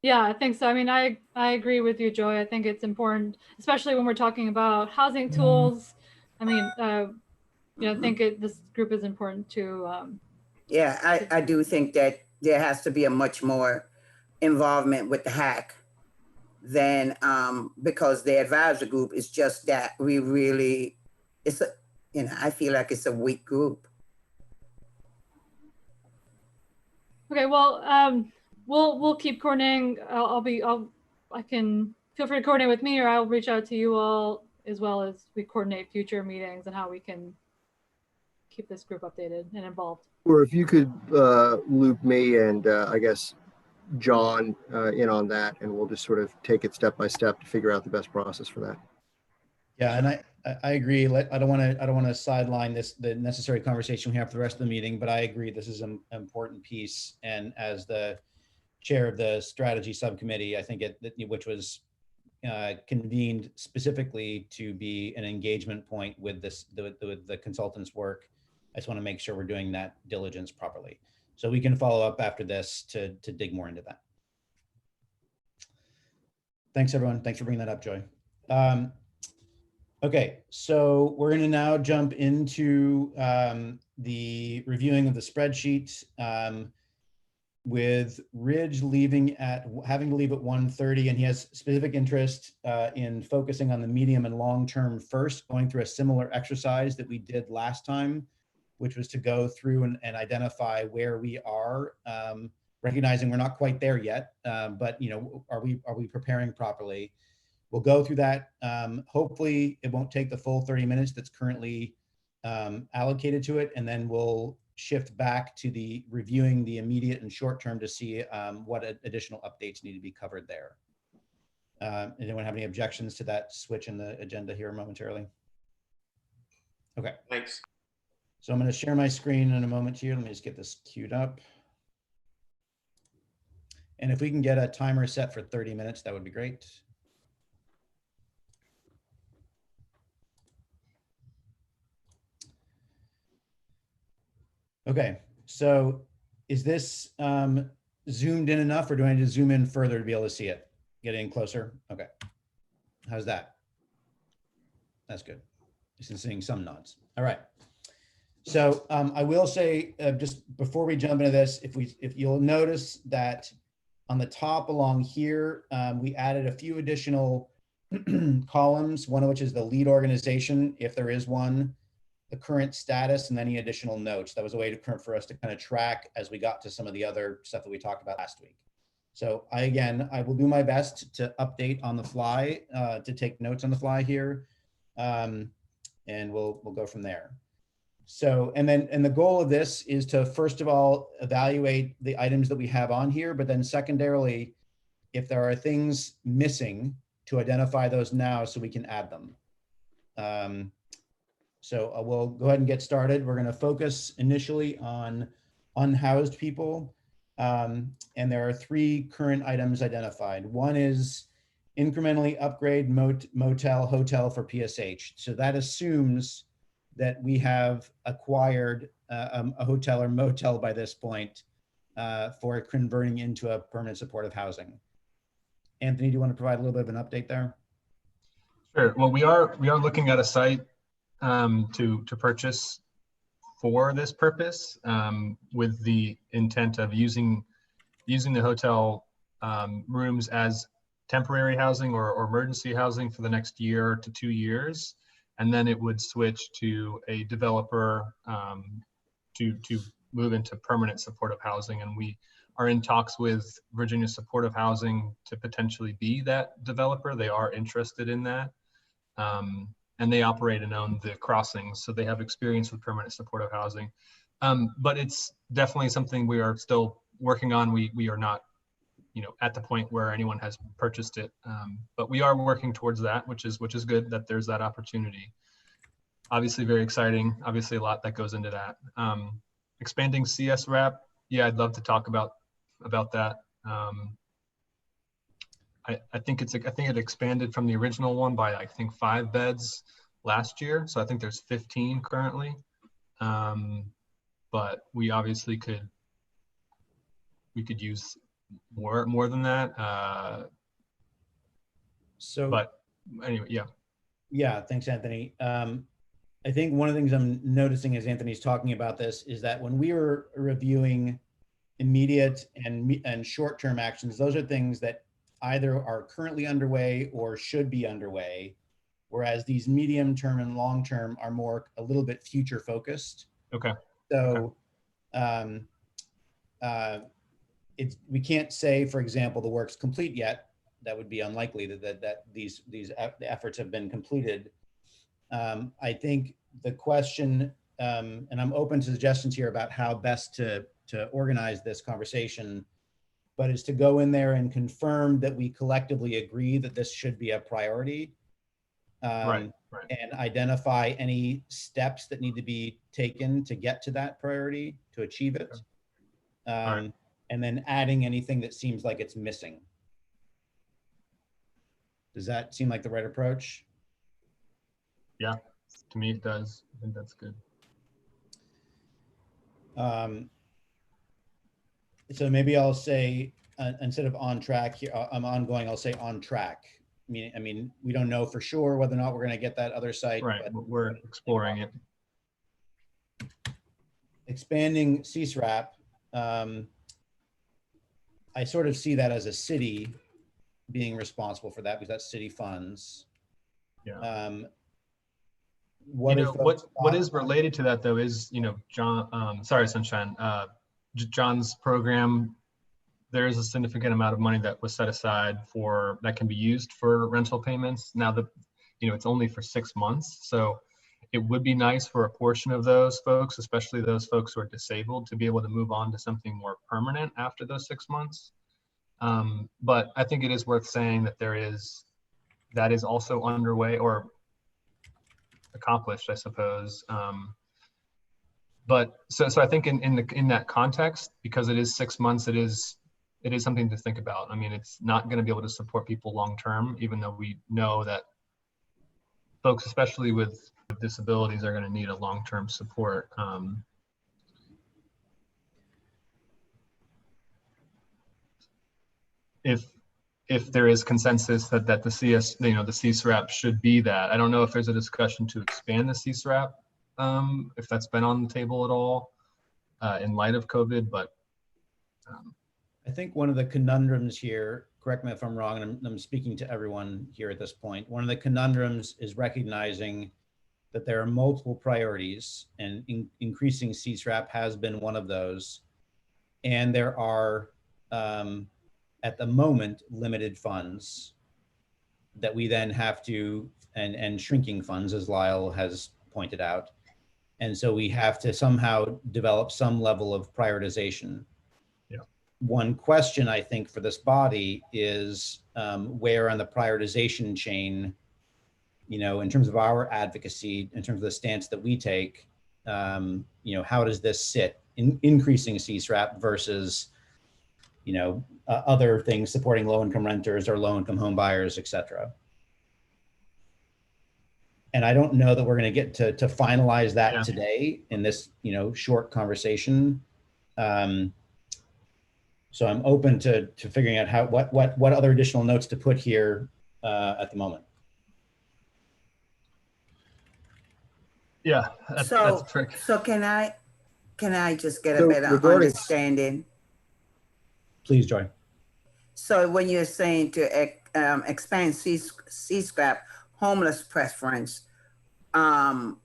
Yeah, I think so. I mean, I agree with you, Joy. I think it's important, especially when we're talking about housing tools. I mean, I think this group is important to. Yeah, I do think that there has to be a much more involvement with the HAC than because the advisor group is just that I feel like it's a weak group. Okay, well, we'll keep coordinating. I can feel free to coordinate with me, or I'll reach out to you all as well as we coordinate future meetings and how we can keep this group updated and involved. Or if you could loop me and I guess John in on that, and we'll just sort of take it step by step to figure out the best process for that. Yeah, and I agree. I don't want to sideline the necessary conversation we have for the rest of the meeting, but I agree this is an important piece. And as the chair of the strategy subcommittee, I think which was convened specifically to be an engagement point with the consultant's work. I just want to make sure we're doing that diligence properly. So we can follow up after this to dig more into that. Thanks, everyone. Thanks for bringing that up, Joy. Okay, so we're going to now jump into the reviewing of the spreadsheet with Ridge having to leave at 1:30, and he has specific interest in focusing on the medium and long term first, going through a similar exercise that we did last time, which was to go through and identify where we are, recognizing we're not quite there yet, but are we preparing properly? We'll go through that. Hopefully it won't take the full 30 minutes that's currently allocated to it, and then we'll shift back to the reviewing the immediate and short term to see what additional updates need to be covered there. Anyone have any objections to that switch in the agenda here momentarily? Okay. Thanks. So I'm going to share my screen in a moment here. Let me just get this queued up. And if we can get a timer set for 30 minutes, that would be great. Okay, so is this zoomed in enough, or do I need to zoom in further to be able to see it? Get in closer? Okay. How's that? That's good. Just seeing some nods. All right. So I will say just before we jump into this, if you'll notice that on the top along here, we added a few additional columns, one of which is the lead organization, if there is one, the current status, and any additional notes. That was a way for us to kind of track as we got to some of the other stuff that we talked about last week. So I will do my best to update on the fly, to take notes on the fly here, and we'll go from there. So, and the goal of this is to, first of all, evaluate the items that we have on here, but then secondarily, if there are things missing, to identify those now so we can add them. So we'll go ahead and get started. We're going to focus initially on unhoused people. And there are 3 current items identified. One is incrementally upgrade motel hotel for PSH. So that assumes that we have acquired a hotel or motel by this point for converting into a permanent supportive housing. Anthony, do you want to provide a little bit of an update there? Sure. Well, we are looking at a site to purchase for this purpose, with the intent of using the hotel rooms as temporary housing or emergency housing for the next year to 2 years, and then it would switch to a developer to move into permanent supportive housing. And we are in talks with Virginia Supportive Housing to potentially be that developer. They are interested in that. And they operate and own the crossings, so they have experience with permanent supportive housing. But it's definitely something we are still working on. We are not, at the point where anyone has purchased it, but we are working towards that, which is good that there's that opportunity. obviously very exciting. Obviously a lot that goes into that. Expanding CS wrap. Yeah, I'd love to talk about that. I think it expanded from the original one by I think 5 beds last year. So I think there's 15 currently. But we obviously could use more than that. But anyway, yeah. Yeah, thanks, Anthony. I think one of the things I'm noticing as Anthony's talking about this is that when we were reviewing immediate and short-term actions, those are things that either are currently underway or should be underway, whereas these medium-term and long-term are more a little bit future-focused. Okay. So we can't say, for example, the work's complete yet. That would be unlikely that these efforts have been completed. I think the question, and I'm open to suggestions here about how best to organize this conversation, but is to go in there and confirm that we collectively agree that this should be a priority, Right. and identify any steps that need to be taken to get to that priority, to achieve it, Right. and then adding anything that seems like it's missing. Does that seem like the right approach? Yeah, to me it does. I think that's good. So maybe I'll say, instead of on track here, I'm ongoing, I'll say on track. I mean, we don't know for sure whether or not we're going to get that other site. Right, but we're exploring it. Expanding CSRAP, I sort of see that as a city being responsible for that because that's city funds. Yeah. What is related to that though is, John, sorry, Sunshine, John's program, there is a significant amount of money that was set aside that can be used for rental payments. Now it's only for 6 months. So it would be nice for a portion of those folks, especially those folks who are disabled, to be able to move on to something more permanent after those 6 months. But I think it is worth saying that that is also underway or accomplished, I suppose. But so I think in that context, because it is 6 months, it is something to think about. I mean, it's not going to be able to support people long term, even though we know that folks, especially with disabilities, are going to need a long term support. If there is consensus that the CSRAP should be that. I don't know if there's a discussion to expand the CSRAP, if that's been on the table at all in light of COVID, but. I think one of the conundrums here, correct me if I'm wrong, and I'm speaking to everyone here at this point, one of the conundrums is recognizing that there are multiple priorities, and increasing CSRAP has been one of those. And there are, at the moment, limited funds that we then have to, and shrinking funds, as Lyle has pointed out. And so we have to somehow develop some level of prioritization. Yeah. One question I think for this body is where on the prioritization chain, in terms of our advocacy, in terms of the stance that we take, how does this sit in increasing CSRAP versus, other things supporting low-income renters or low-income home buyers, et cetera. And I don't know that we're going to get to finalize that today in this, short conversation. So I'm open to figuring out what other additional notes to put here at the moment. Yeah, that's tricky. So can I just get a better understanding? Please, Joy. So when you're saying to expand CSRAP homeless preference, can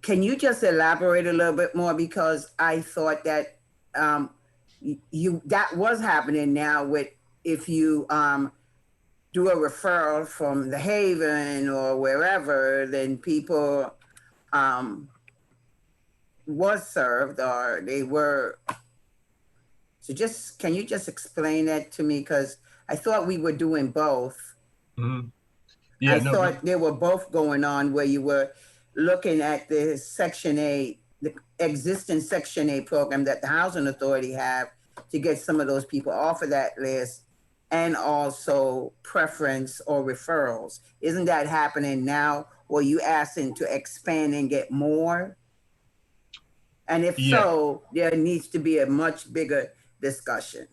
you just elaborate a little bit more? Because I thought that that was happening now with, if you do a referral from the Haven or wherever, then people was served or they were. So can you just explain that to me? Because I thought we were doing both. Mm-hmm. Yeah, I no, thought they were both going on where you were looking at the Section 8, the existing Section 8 program that the Housing Authority have to get some of those people off of that list, and also preference or referrals. Isn't that happening now? Were you asking to expand and get more? And if yeah. so, there needs to be a much bigger discussion.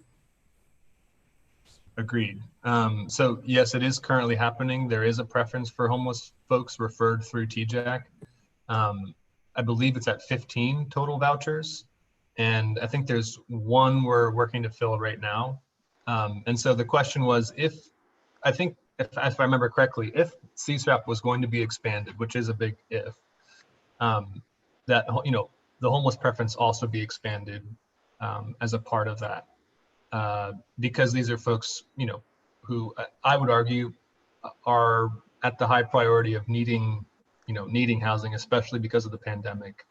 Agreed. So yes, it is currently happening. There is a preference for homeless folks referred through TJAC. I believe it's at 15 total vouchers. And I think there's one we're working to fill right now. And so the question was, if I remember correctly, if CSRAP was going to be expanded, which is a big if, that, you know, the homeless preference also be expanded as a part of that. Because these are folks, you know, who I would argue are at the high priority of needing housing, especially because of the pandemic.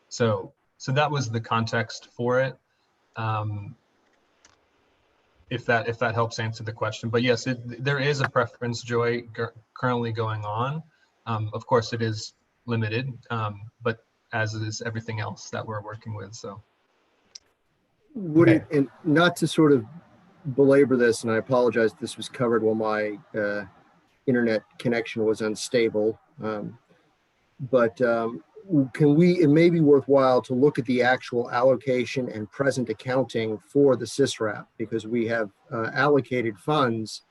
So that was the context for it. If that helps answer the question, but yes, there is a preference, Joy, currently going on. Of course, it is limited, but as is everything else that we're working with. So. Would it, and not to sort of belabor this, and I apologize, this was covered while my internet connection was unstable, but it may be worthwhile to look at the actual allocation and present accounting for the SISRAP, because we have allocated funds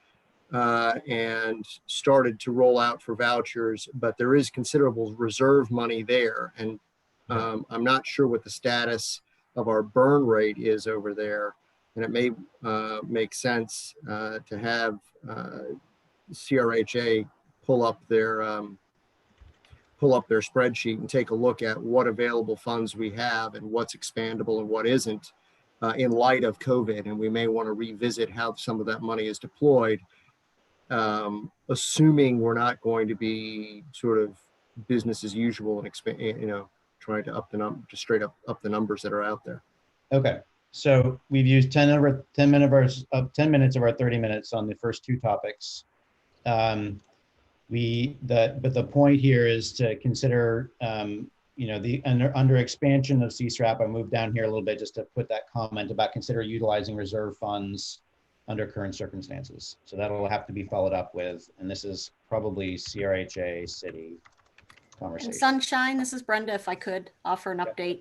and started to roll out for vouchers, but there is considerable reserve money there. And I'm not sure what the status of our burn rate is over there. And it may make sense to have CRHA pull up their spreadsheet and take a look at what available funds we have and what's expandable and what isn't in light of COVID. And we may want to revisit how some of that money is deployed, assuming we're not going to be sort of business as usual and expand, trying to up the number, just straight up the numbers that are out there. Okay, so we've used 10 minutes of our 30 minutes on the first two topics. But the point here is to consider, the under expansion of CSRAP. I moved down here a little bit just to put that comment about consider utilizing reserve funds under current circumstances. So that'll have to be followed up with, and this is probably CRHA city conversation. And Sunshine, this is Brenda, if I could offer an update.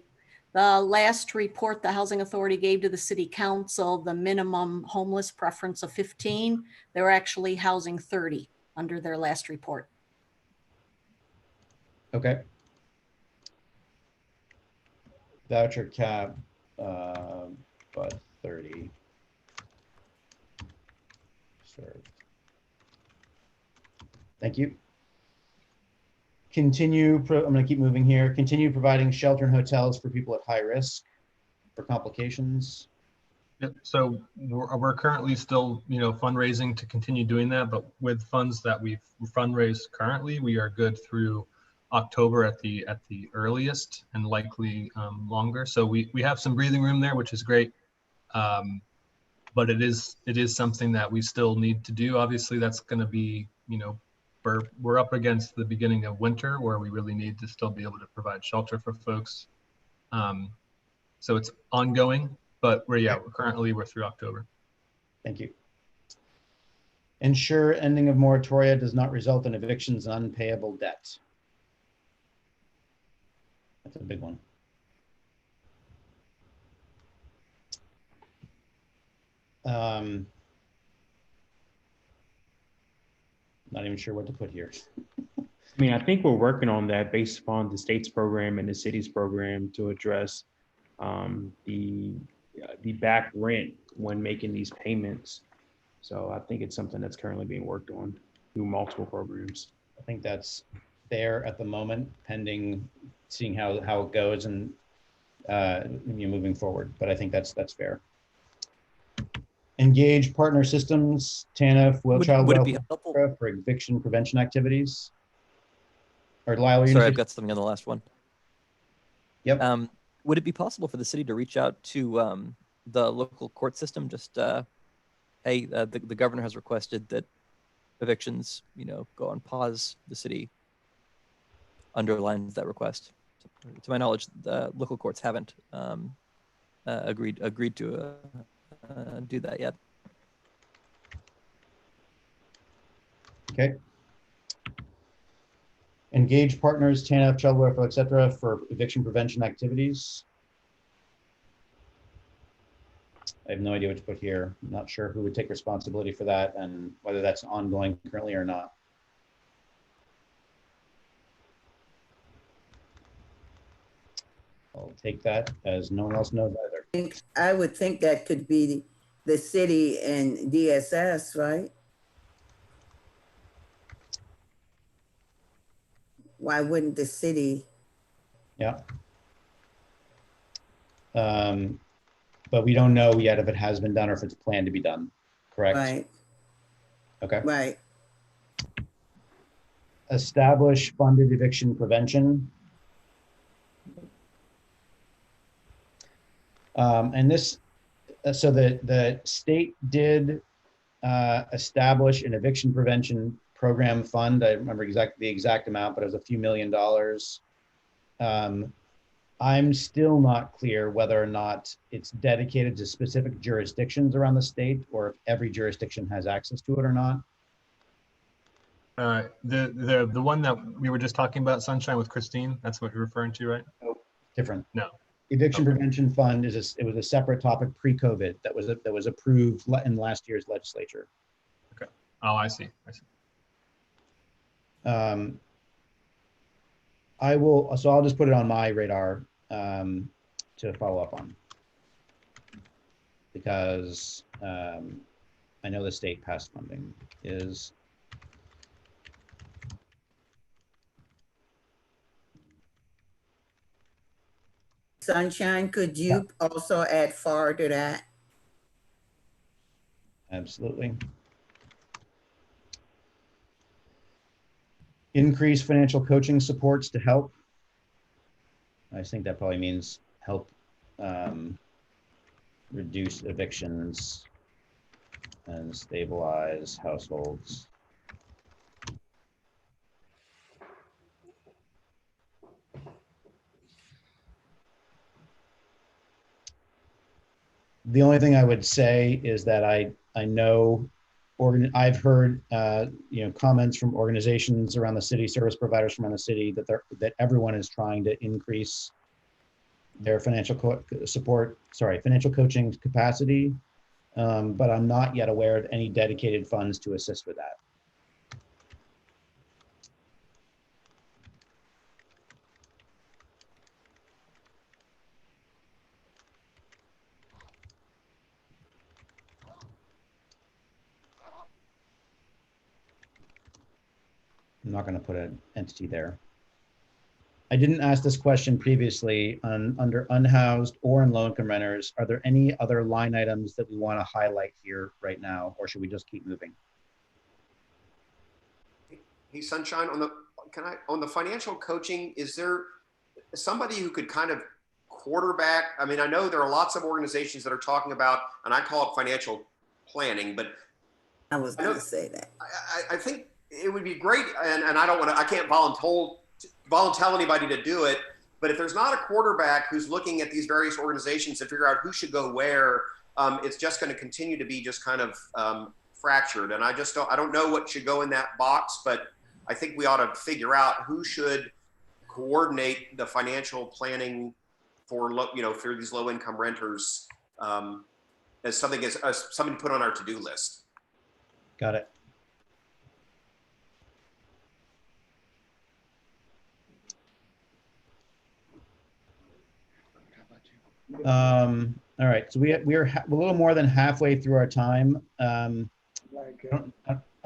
The last report the Housing Authority gave to the City Council, the minimum homeless preference of 15, they were actually housing 30 under their last report. Okay. Voucher cap, but 30 served. Thank you. I'm going to keep moving here. Continue providing shelter and hotels for people at high risk for complications. Yep. So we're currently still, fundraising to continue doing that, but with funds that we've fundraised currently, we are good through October at the earliest, and likely longer. So we have some breathing room there, which is great. But it is something that we still need to do. Obviously, that's going to be, we're up against the beginning of winter where we really need to still be able to provide shelter for folks. So it's ongoing, but we're currently through October. Thank you. Ensure ending of moratoria does not result in evictions and unpayable debt. That's a big one. Not even sure what to put here. I mean, I think we're working on that based upon the state's program and the city's program to address the back rent when making these payments. So I think it's something that's currently being worked on through multiple programs. I think that's fair at the moment, pending seeing how it goes and moving forward. But I think that's fair. Engage partner systems, TANF, child welfare for eviction prevention activities. Or Lyle, sorry, I've got something on the last one. Yep. Would it be possible for the city to reach out to the local court system? Just, hey, the governor has requested that evictions, go on pause, the city underlines that request. To my knowledge, the local courts haven't agreed to do that yet. Okay. Engage partners, TANF, child welfare, et cetera, for eviction prevention activities. I have no idea what to put here. I'm not sure who would take responsibility for that and whether that's ongoing currently or not. I'll take that as no one else knows either. I would think that could be the city and DSS, right? Why wouldn't the city? Yeah. But we don't know yet if it has been done or if it's planned to be done, correct? Right. Okay. Right. Establish funded eviction prevention. And this, so the state did establish an eviction prevention program fund. I remember the exact amount, but it was a few $1 million. I'm still not clear whether or not it's dedicated to specific jurisdictions around the state or if every jurisdiction has access to it or not. The one that we were just talking about, Sunshine with Christine, that's what you're referring to, right? Different. No. Eviction prevention fund it was a separate topic pre-COVID that was approved in last year's legislature. Okay. Oh, I see. So I'll just put it on my radar to follow up on, because I know the state past funding is Sunshine, could you also add FAR to that? absolutely. Increase financial coaching supports to help. I think that probably means help reduce evictions and stabilize households. The only thing I would say is that I know I've heard comments from organizations around the city, service providers from around the city, that everyone is trying to increase their financial coaching capacity, but I'm not yet aware of any dedicated funds to assist with that. I'm not going to put an entity there. I didn't ask this question previously under unhoused or in low-income renters. Are there any other line items that we want to highlight here right now, or should we just keep moving? Hey, Sunshine, on the financial coaching, is there somebody who could kind of quarterback? I mean, I know there are lots of organizations that are talking about, and I call it financial planning, but I was going to say that. I think it would be great, and I can't volunteer anybody to do it, but if there's not a quarterback who's looking at these various organizations to figure out who should go where, it's just going to continue to be just kind of fractured. And I don't know what should go in that box, but I think we ought to figure out who should coordinate the financial planning for these low income renters as something to put on our to-do list. Got it. All right, so we're a little more than halfway through our time. I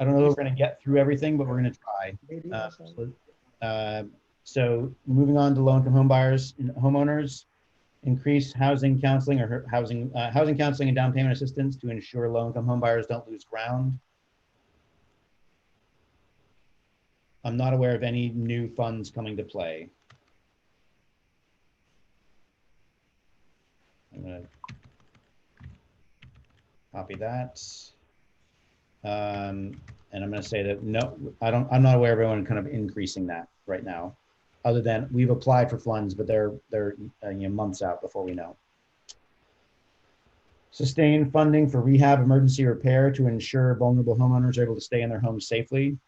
don't know if we're going to get through everything, but we're going to try. So moving on to low-income homeowners, increase housing counseling or housing counseling and down payment assistance to ensure low-income homebuyers don't lose ground. I'm not aware of any new funds coming to play. I'm going to copy that. And I'm going to say that no, I'm not aware of everyone kind of increasing that right now, other than we've applied for funds, but they're months out before we know. Sustain funding for rehab emergency repair to ensure vulnerable homeowners are able to stay in their homes safely.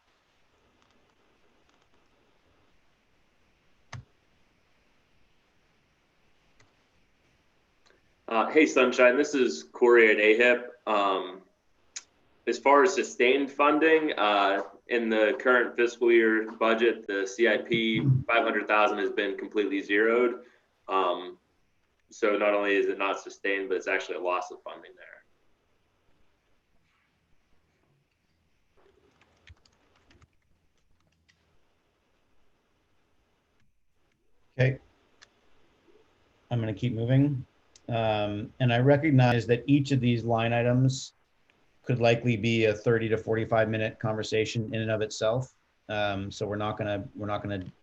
Hey, Sunshine, this is Corey at AHIP. As far as sustained funding, in the current fiscal year budget, the CIP 500,000 has been completely zeroed. So not only is it not sustained, but it's actually a loss of funding there. Okay. I'm going to keep moving. And I recognize that each of these line items could likely be a 30 to 45 minute conversation in and of itself. So we're not gonna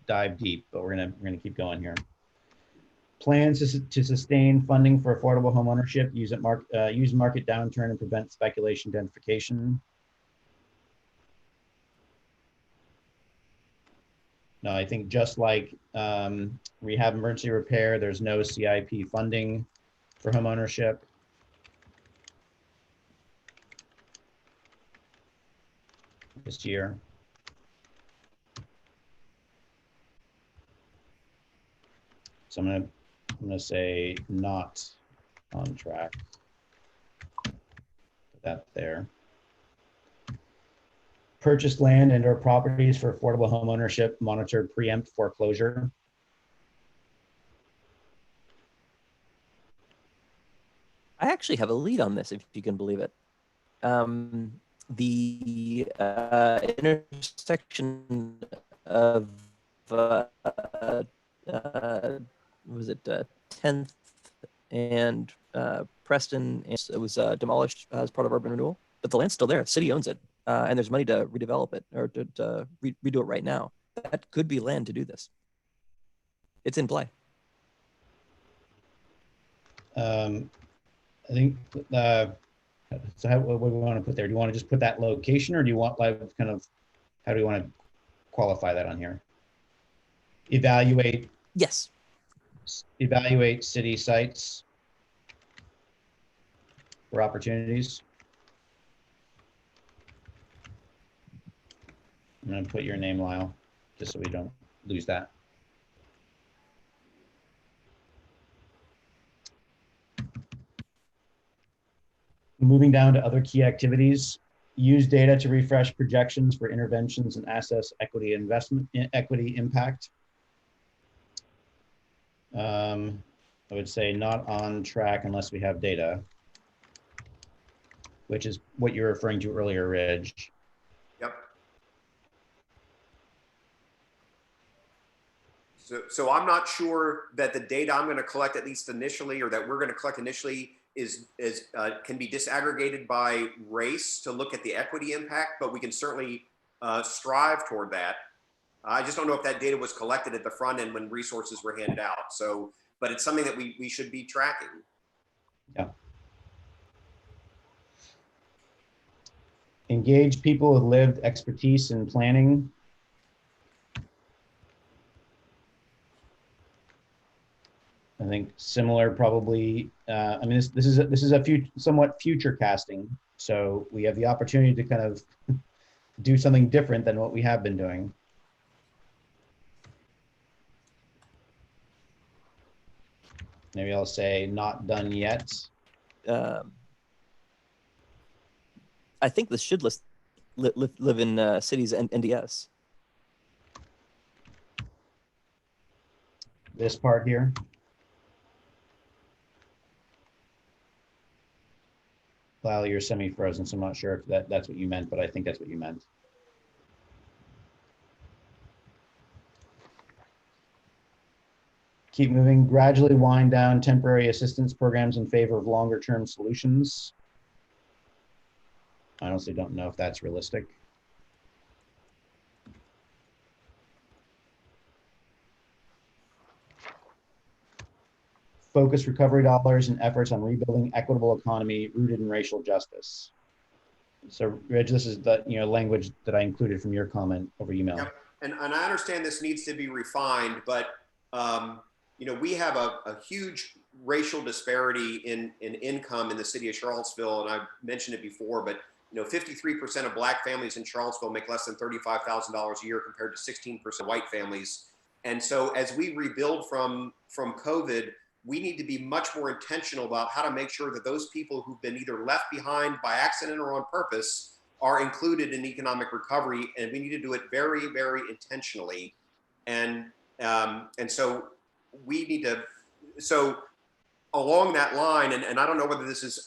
dive deep, but we're gonna keep going here. Plans to sustain funding for affordable home ownership, use market downturn and prevent speculation identification. No, I think just like rehab emergency repair, there's no CIP funding for home ownership. This year. So I'm gonna say not on track. Put that there. Purchased land and/or properties for affordable home ownership, monitor preempt foreclosure. I actually have a lead on this, if you can believe it. The intersection of was it 10th and Preston, it was demolished as part of urban renewal, but the land's still there. The city owns it, and there's money to redevelop it or to redo it right now. That could be land to do this. It's in play. I think. So what do we want to put there? Do you want to just put that location, or do you want like kind of, how do you want to qualify that on here? Evaluate. Yes. Evaluate city sites for opportunities. I'm going to put your name, Lyle, just so we don't lose that. Moving down to other key activities, use data to refresh projections for interventions and assess equity equity impact. I would say not on track unless we have data, which is what you're referring to earlier, Ridge. Yep. So I'm not sure that the data I'm going to collect, at least initially, or that we're going to collect initially, can be disaggregated by race to look at the equity impact, but we can certainly strive toward that. I just don't know if that data was collected at the front end when resources were handed out. So, but it's something that we should be tracking. Yeah. Engage people with lived expertise in planning. I think similar, probably. I mean, this is a somewhat future casting, so we have the opportunity to kind of do something different than what we have been doing. Maybe I'll say not done yet. I think this should live in cities and NDS. This part here. Lyle, you're semi-frozen, so I'm not sure if that's what you meant, but I think that's what you meant. Keep moving. Gradually wind down temporary assistance programs in favor of longer-term solutions. I honestly don't know if that's realistic. Focus recovery dollars and efforts on rebuilding equitable economy rooted in racial justice. So Reg, this is the language that I included from your comment over email. Yep. And I understand this needs to be refined, but we have a huge racial disparity in income in the city of Charlottesville, and I've mentioned it before, but 53% of Black families in Charlottesville make less than $35,000 a year compared to 16% white families. And so as we rebuild from COVID, we need to be much more intentional about how to make sure that those people who've been either left behind by accident or on purpose are included in economic recovery, and we need to do it very, very intentionally. And so we need to, so along that line, and I don't know whether this is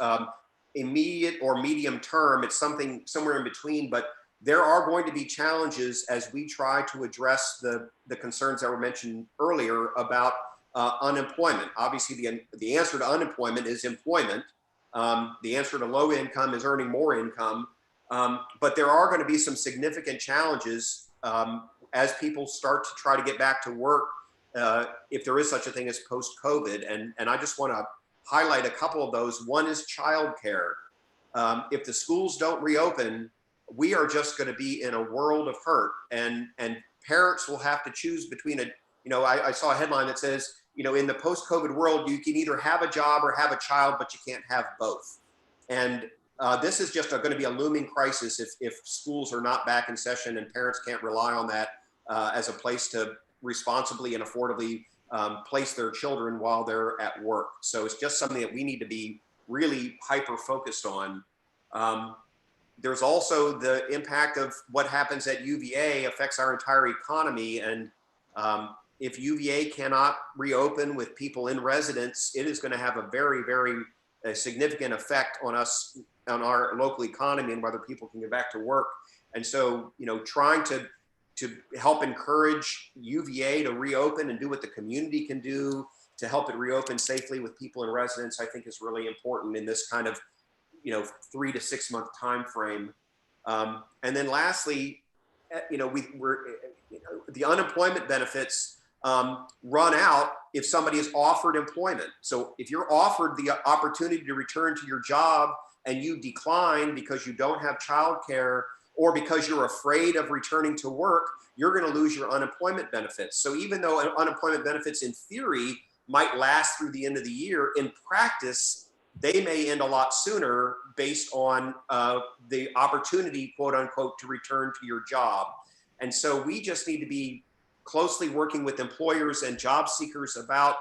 immediate or medium term, it's something somewhere in between, but there are going to be challenges as we try to address the concerns that were mentioned earlier about unemployment. Obviously, the answer to unemployment is employment. The answer to low income is earning more income. But there are going to be some significant challenges as people start to try to get back to work, if there is such a thing as post-COVID. And I just want to highlight a couple of those. One is childcare. If the schools don't reopen, we are just going to be in a world of hurt, and parents will have to choose between I saw a headline that says, in the post-COVID world, you can either have a job or have a child, but you can't have both. And this is just going to be a looming crisis if schools are not back in session and parents can't rely on that as a place to responsibly and affordably place their children while they're at work. So it's just something that we need to be really hyper focused on. There's also the impact of what happens at UVA affects our entire economy. And if UVA cannot reopen with people in residence, it is going to have a very, very significant effect on us, on our local economy, and whether people can get back to work. And so, trying to help encourage UVA to reopen and do what the community can do to help it reopen safely with people in residence, I think is really important in this kind of 3 to 6 month time frame. And then lastly, the unemployment benefits run out if somebody is offered employment. So if you're offered the opportunity to return to your job and you decline because you don't have childcare or because you're afraid of returning to work, you're going to lose your unemployment benefits. So even though unemployment benefits in theory might last through the end of the year, in practice, they may end a lot sooner based on the opportunity, quote unquote, to return to your job. And so we just need to be closely working with employers and job seekers about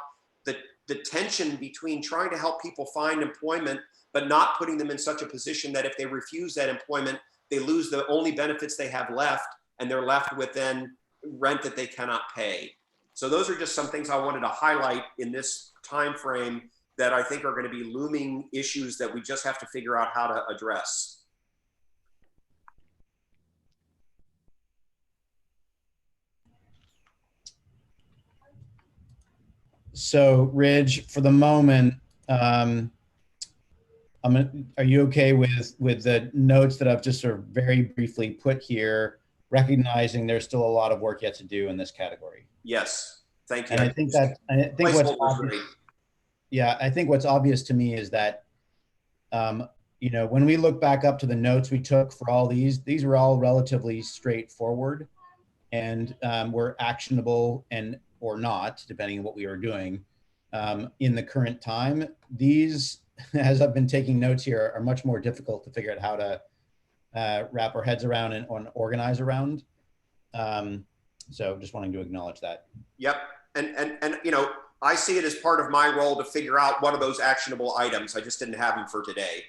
the tension between trying to help people find employment, but not putting them in such a position that if they refuse that employment, they lose the only benefits they have left, and they're left with then rent that they cannot pay. So those are just some things I wanted to highlight in this time frame that I think are going to be looming issues that we just have to figure out how to address. So, Ridge, for the moment, are you okay with the notes that I've just sort of very briefly put here, recognizing there's still a lot of work yet to do in this category? Yes, thank you. And I think what's obvious, I think what's obvious to me is that, when we look back up to the notes we took for all these were all relatively straightforward and were actionable or not, depending on what we were doing in the current time. These, as I've been taking notes here, are much more difficult to figure out how to wrap our heads around and organize around. So just wanting to acknowledge that. Yep, and I see it as part of my role to figure out what are those actionable items. I just didn't have them for today.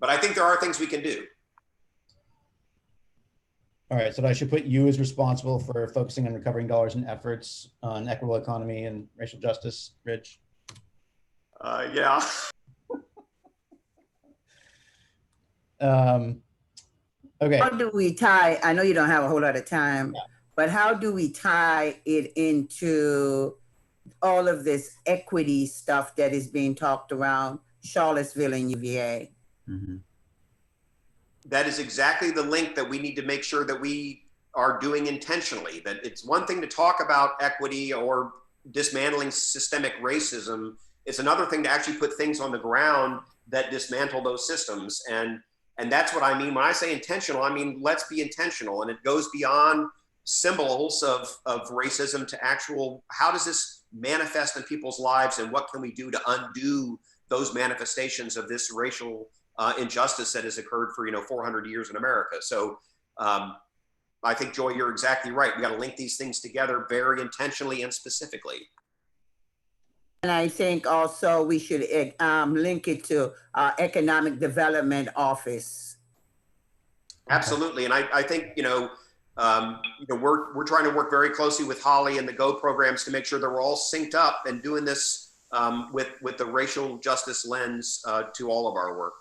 But I think there are things we can do. All right, so I should put you as responsible for focusing on recovering dollars and efforts on equitable economy and racial justice, Rich? Yeah. Okay. How do we tie, I know you don't have a whole lot of time, but how do we tie it into all of this equity stuff that is being talked around Charlottesville and UVA? Mm-hmm. That is exactly the link that we need to make sure that we are doing intentionally. That it's one thing to talk about equity or dismantling systemic racism. It's another thing to actually put things on the ground that dismantle those systems. And And that's what I mean. When I say intentional, I mean, let's be intentional. And it goes beyond symbols of racism to actual, how does this manifest in people's lives, and what can we do to undo those manifestations of this racial injustice that has occurred for 400 years in America. So I think, Joy, you're exactly right. We got to link these things together very intentionally and specifically. And I think also we should link it to our Economic Development Office. Absolutely, and I think we're trying to work very closely with Holly and the GO programs to make sure that we're all synced up and doing this with the racial justice lens to all of our work.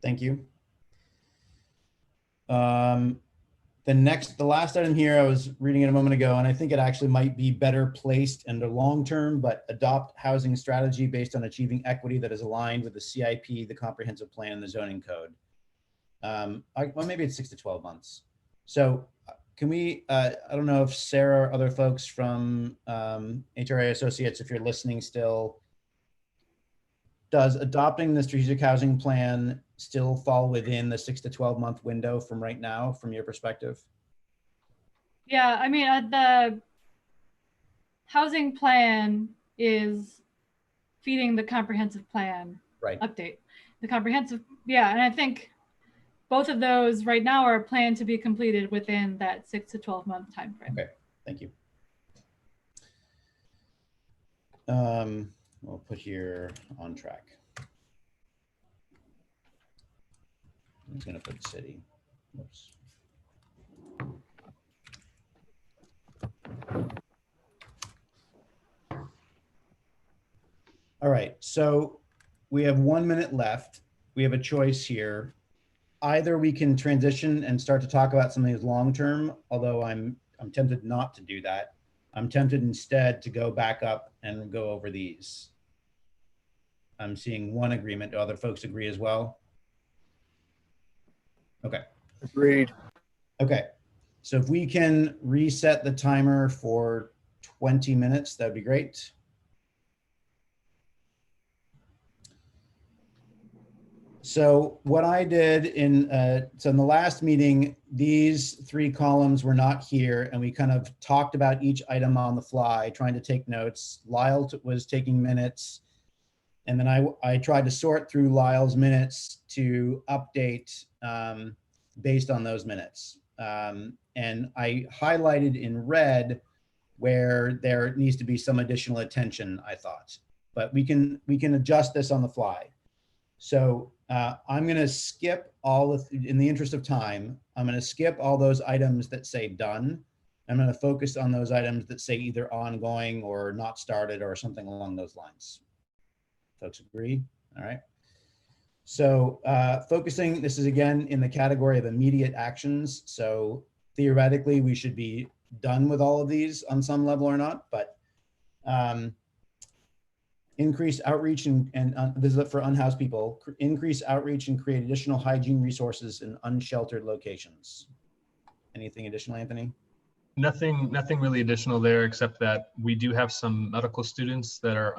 Thank you. The last item here, I was reading it a moment ago, and I think it actually might be better placed in the long term, but adopt housing strategy based on achieving equity that is aligned with the CIP, the comprehensive plan, and the zoning code. Well, maybe it's 6 to 12 months. So can we, I don't know if Sarah or other folks from HRA Associates, if you're listening still, does adopting the strategic housing plan still fall within the 6 to 12 month window from right now, from your perspective? Yeah, I mean, the housing plan is feeding the comprehensive plan update. The comprehensive, yeah, and I think both of those right now are planned to be completed within that 6 to 12 month time frame. Okay, thank you. We'll put here on track. I'm just going to put city. Whoops. All right, so we have 1 minute left. We have a choice here. Either we can transition and start to talk about something that's long term, although I'm tempted not to do that. I'm tempted instead to go back up and go over these. I'm seeing one agreement. Do other folks agree as well? Okay. Agreed. Okay. So if we can reset the timer for 20 minutes, that'd be great. So what I did in the last meeting, these 3 columns were not here, and we kind of talked about each item on the fly, trying to take notes. Lyle was taking minutes, and then I tried to sort through Lyle's minutes to update based on those minutes. And I highlighted in red where there needs to be some additional attention, I thought, but we can adjust this on the fly. So I'm going to skip in the interest of time, I'm going to skip all those items that say done. I'm going to focus on those items that say either ongoing or not started or something along those lines. Folks agree? All right. So focusing, this is again in the category of immediate actions. So theoretically, we should be done with all of these on some level or not, but increase outreach and this is for unhoused people, increase outreach and create additional hygiene resources in unsheltered locations. Anything additional, Anthony? Nothing really additional there, except that we do have some medical students that are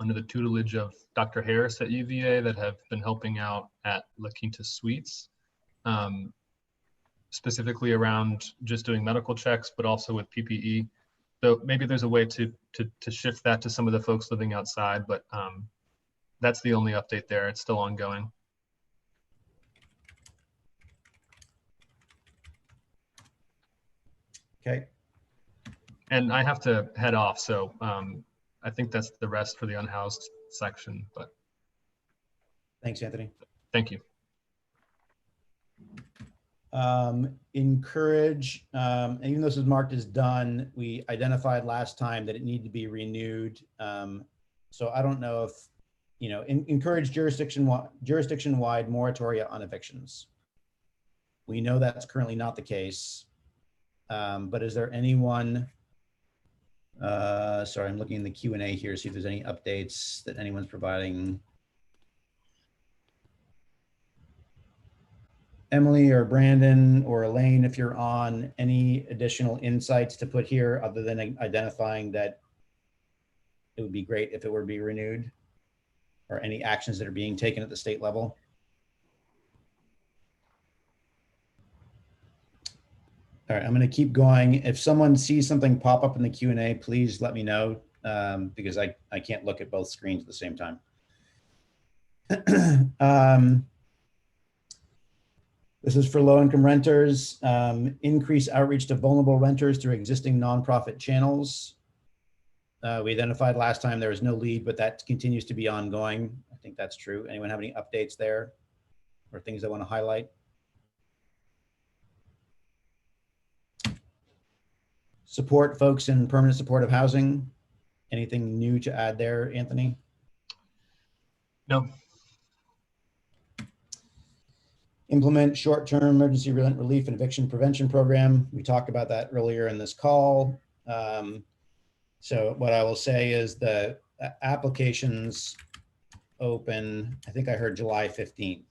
under the tutelage of Dr. Harris at UVA that have been helping out at La Quinta Suites, specifically around just doing medical checks, but also with PPE. So maybe there's a way to shift that to some of the folks living outside, but that's the only update there. It's still ongoing. Okay. And I have to head off, so I think that's the rest for the unhoused section, but. Thanks, Anthony. Thank you. Encourage, even though this is marked as done, we identified last time that it needed to be renewed. So I don't know if, encourage jurisdiction-wide moratoria on evictions. We know that's currently not the case, but is there anyone, sorry, I'm looking in the Q&A here, see if there's any updates that anyone's providing. Emily or Brandon or Elaine, if you're on, any additional insights to put here other than identifying that it would be great if it were to be renewed or any actions that are being taken at the state level? All right, I'm going to keep going. If someone sees something pop up in the Q&A, please let me know, because I can't look at both screens at the same time. This is for low-income renters. Increase outreach to vulnerable renters through existing nonprofit channels. We identified last time there was no lead, but that continues to be ongoing. I think that's true. Anyone have any updates there or things they want to highlight? Support folks in permanent supportive housing. Anything new to add there, Anthony? No. Implement short-term emergency rent relief and eviction prevention program. We talked about that earlier in this call. So what I will say is the applications open, I think I heard July 15th.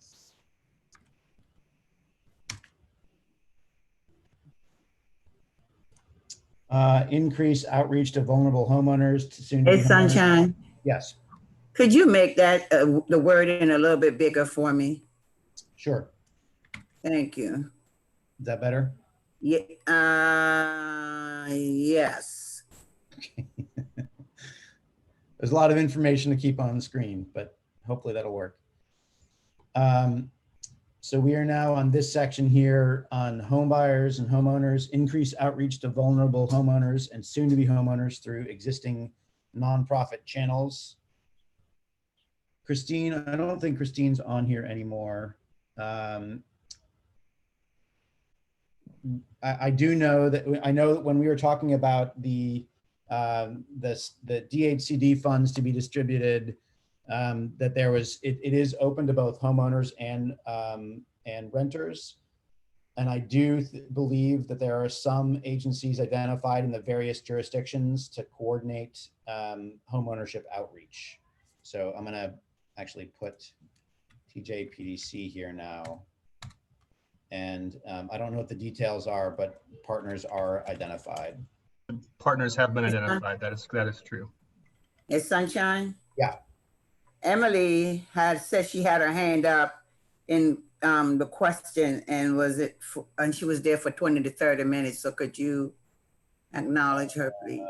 Increase outreach to vulnerable homeowners to soon to be Hey, Sunshine. Yes. Could you make that the wording a little bit bigger for me? Sure. Thank you. Is that better? Yeah. Yes. There's a lot of information to keep on the screen, but hopefully that'll work. So we are now on this section here on home buyers and homeowners, increase outreach to vulnerable homeowners and soon to be homeowners through existing nonprofit channels. Christine, I don't think Christine's on here anymore. I do know that when we were talking about the DHCD funds to be distributed, that there was, it is open to both homeowners and renters. And I do believe that there are some agencies identified in the various jurisdictions to coordinate homeownership outreach. So I'm gonna actually put TJPDC here now. And I don't know what the details are, but partners are identified. Partners have been identified. That is true. It's Sunshine. Yeah. Emily had said she had her hand up in the question, and and she was there for 20 to 30 minutes. So could you acknowledge her, please?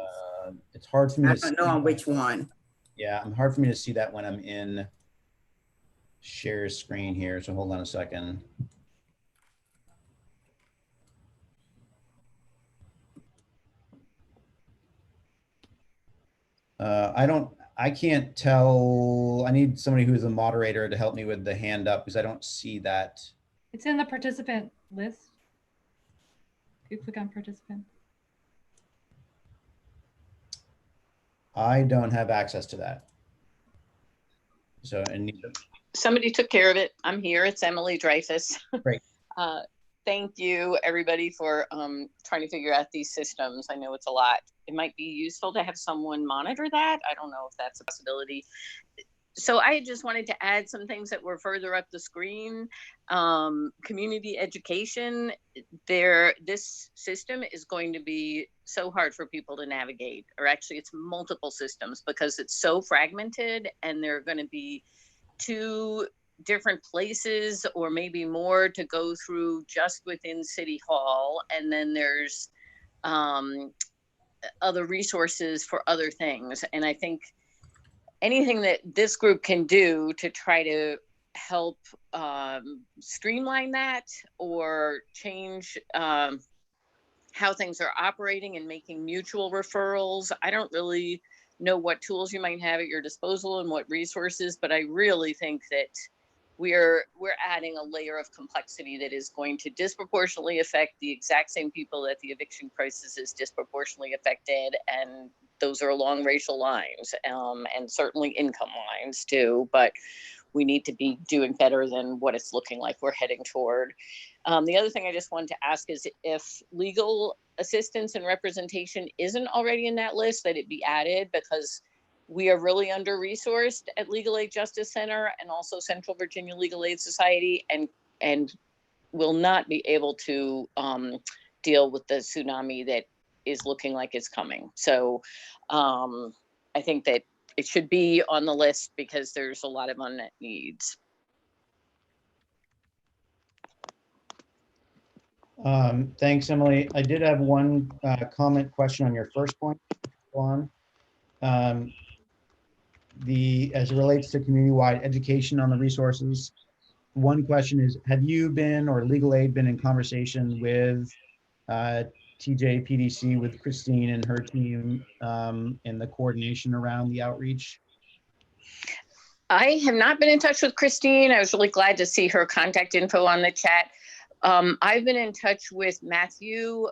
It's hard for me I to don't know on which one. Yeah, it's hard for me to see that when I'm in share screen here. So hold on a second. I can't tell. I need somebody who's a moderator to help me with the hand up because I don't see that. It's in the participant list. If you click on participant. I don't have access to that. So, somebody took care of it. I'm here. It's Emily Dreyfus. Great. Thank you, everybody, for trying to figure out these systems. I know it's a lot. It might be useful to have someone monitor that. I don't know if that's a possibility. So I just wanted to add some things that were further up the screen. Community education. This system is going to be so hard for people to navigate, or actually it's multiple systems because it's so fragmented, and there are going to be 2 different places or maybe more to go through just within City Hall. And then there's other resources for other things. And I think anything that this group can do to try to help streamline that or change how things are operating and making mutual referrals. I don't really know what tools you might have at your disposal and what resources, but I really think that we're adding a layer of complexity that is going to disproportionately affect the exact same people that the eviction crisis is disproportionately affected. And those are along racial lines and certainly income lines too, but we need to be doing better than what it's looking like we're heading toward. The other thing I just wanted to ask is if legal assistance and representation isn't already in that list, that it be added, because we are really under-resourced at Legal Aid Justice Center and also Central Virginia Legal Aid Society, and will not be able to deal with the tsunami that is looking like it's coming. So I think that it should be on the list because there's a lot of unmet needs. Thanks, Emily. I did have one comment question on your first point, on as it relates to community-wide education on the resources. One question is, have you been or legal aid been in conversation with TJ PDC, with Christine and her team in the coordination around the outreach? I have not been in touch with Christine. I was really glad to see her contact info on the chat. I've been in touch with Matthew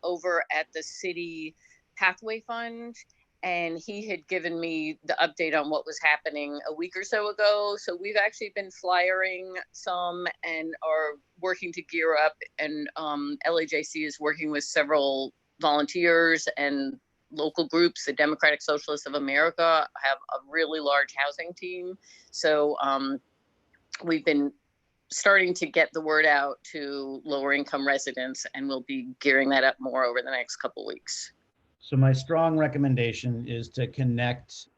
over at the City Pathway Fund, and he had given me the update on what was happening a week or so ago. So we've actually been flyering some and are working to gear up, and LAJC is working with several volunteers and local groups. The Democratic Socialists of America have a really large housing team. So we've been starting to get the word out to lower income residents, and we'll be gearing that up more over the next couple weeks. So my strong recommendation is to connect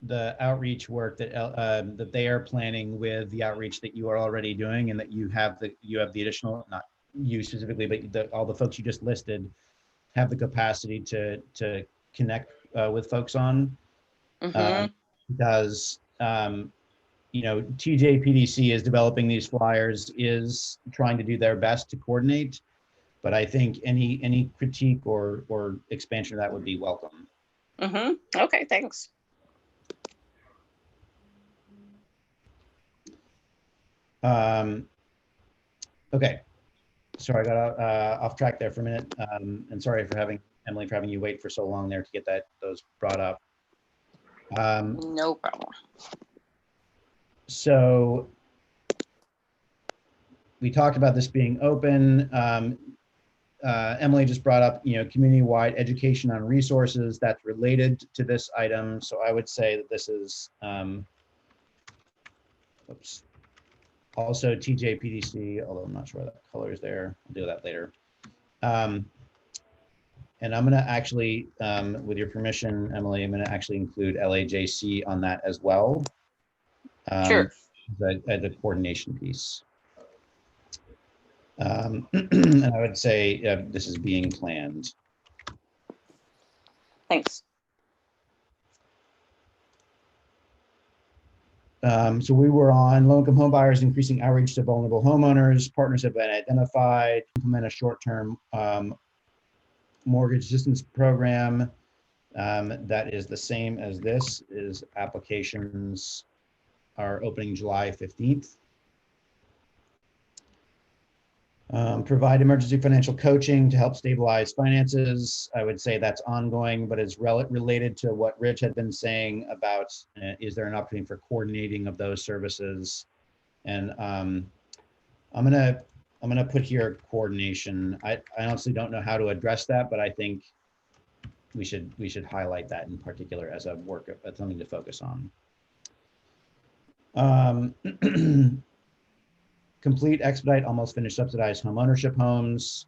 the outreach work that that they are planning with the outreach that you are already doing, and that you have the additional, not you specifically, but all the folks you just listed have the capacity to connect with folks on. Because you know, TJPDC is developing these flyers, is trying to do their best to coordinate, but I think any critique or expansion of that would be welcome. Okay, thanks. Okay, sorry, I got off track there for a minute, and sorry for having Emily, for having you wait for so long there to get those brought up. No problem. So we talked about this being open. Emily just brought up, you know, community-wide education on resources that's related to this item. So I would say that this is also TJPDC, although I'm not sure that color is there. I'll do that later. And I'm going to actually, with your permission, Emily, I'm going to actually include LAJC on that as well. Sure. The coordination piece. And I would say this is being planned. Thanks. So we were on low-income home buyers, increasing outreach to vulnerable homeowners. Partners have been identified. Implement a short-term mortgage assistance program that is the same as this. Is applications are opening July 15th. Provide emergency financial coaching to help stabilize finances. I would say that's ongoing, but it's related to what Rich had been saying about is there an opportunity for coordinating of those services? And I'm gonna put here coordination. I honestly don't know how to address that, but I think we should highlight that in particular as a as something to focus on. Complete, expedite, almost finished subsidized home ownership homes.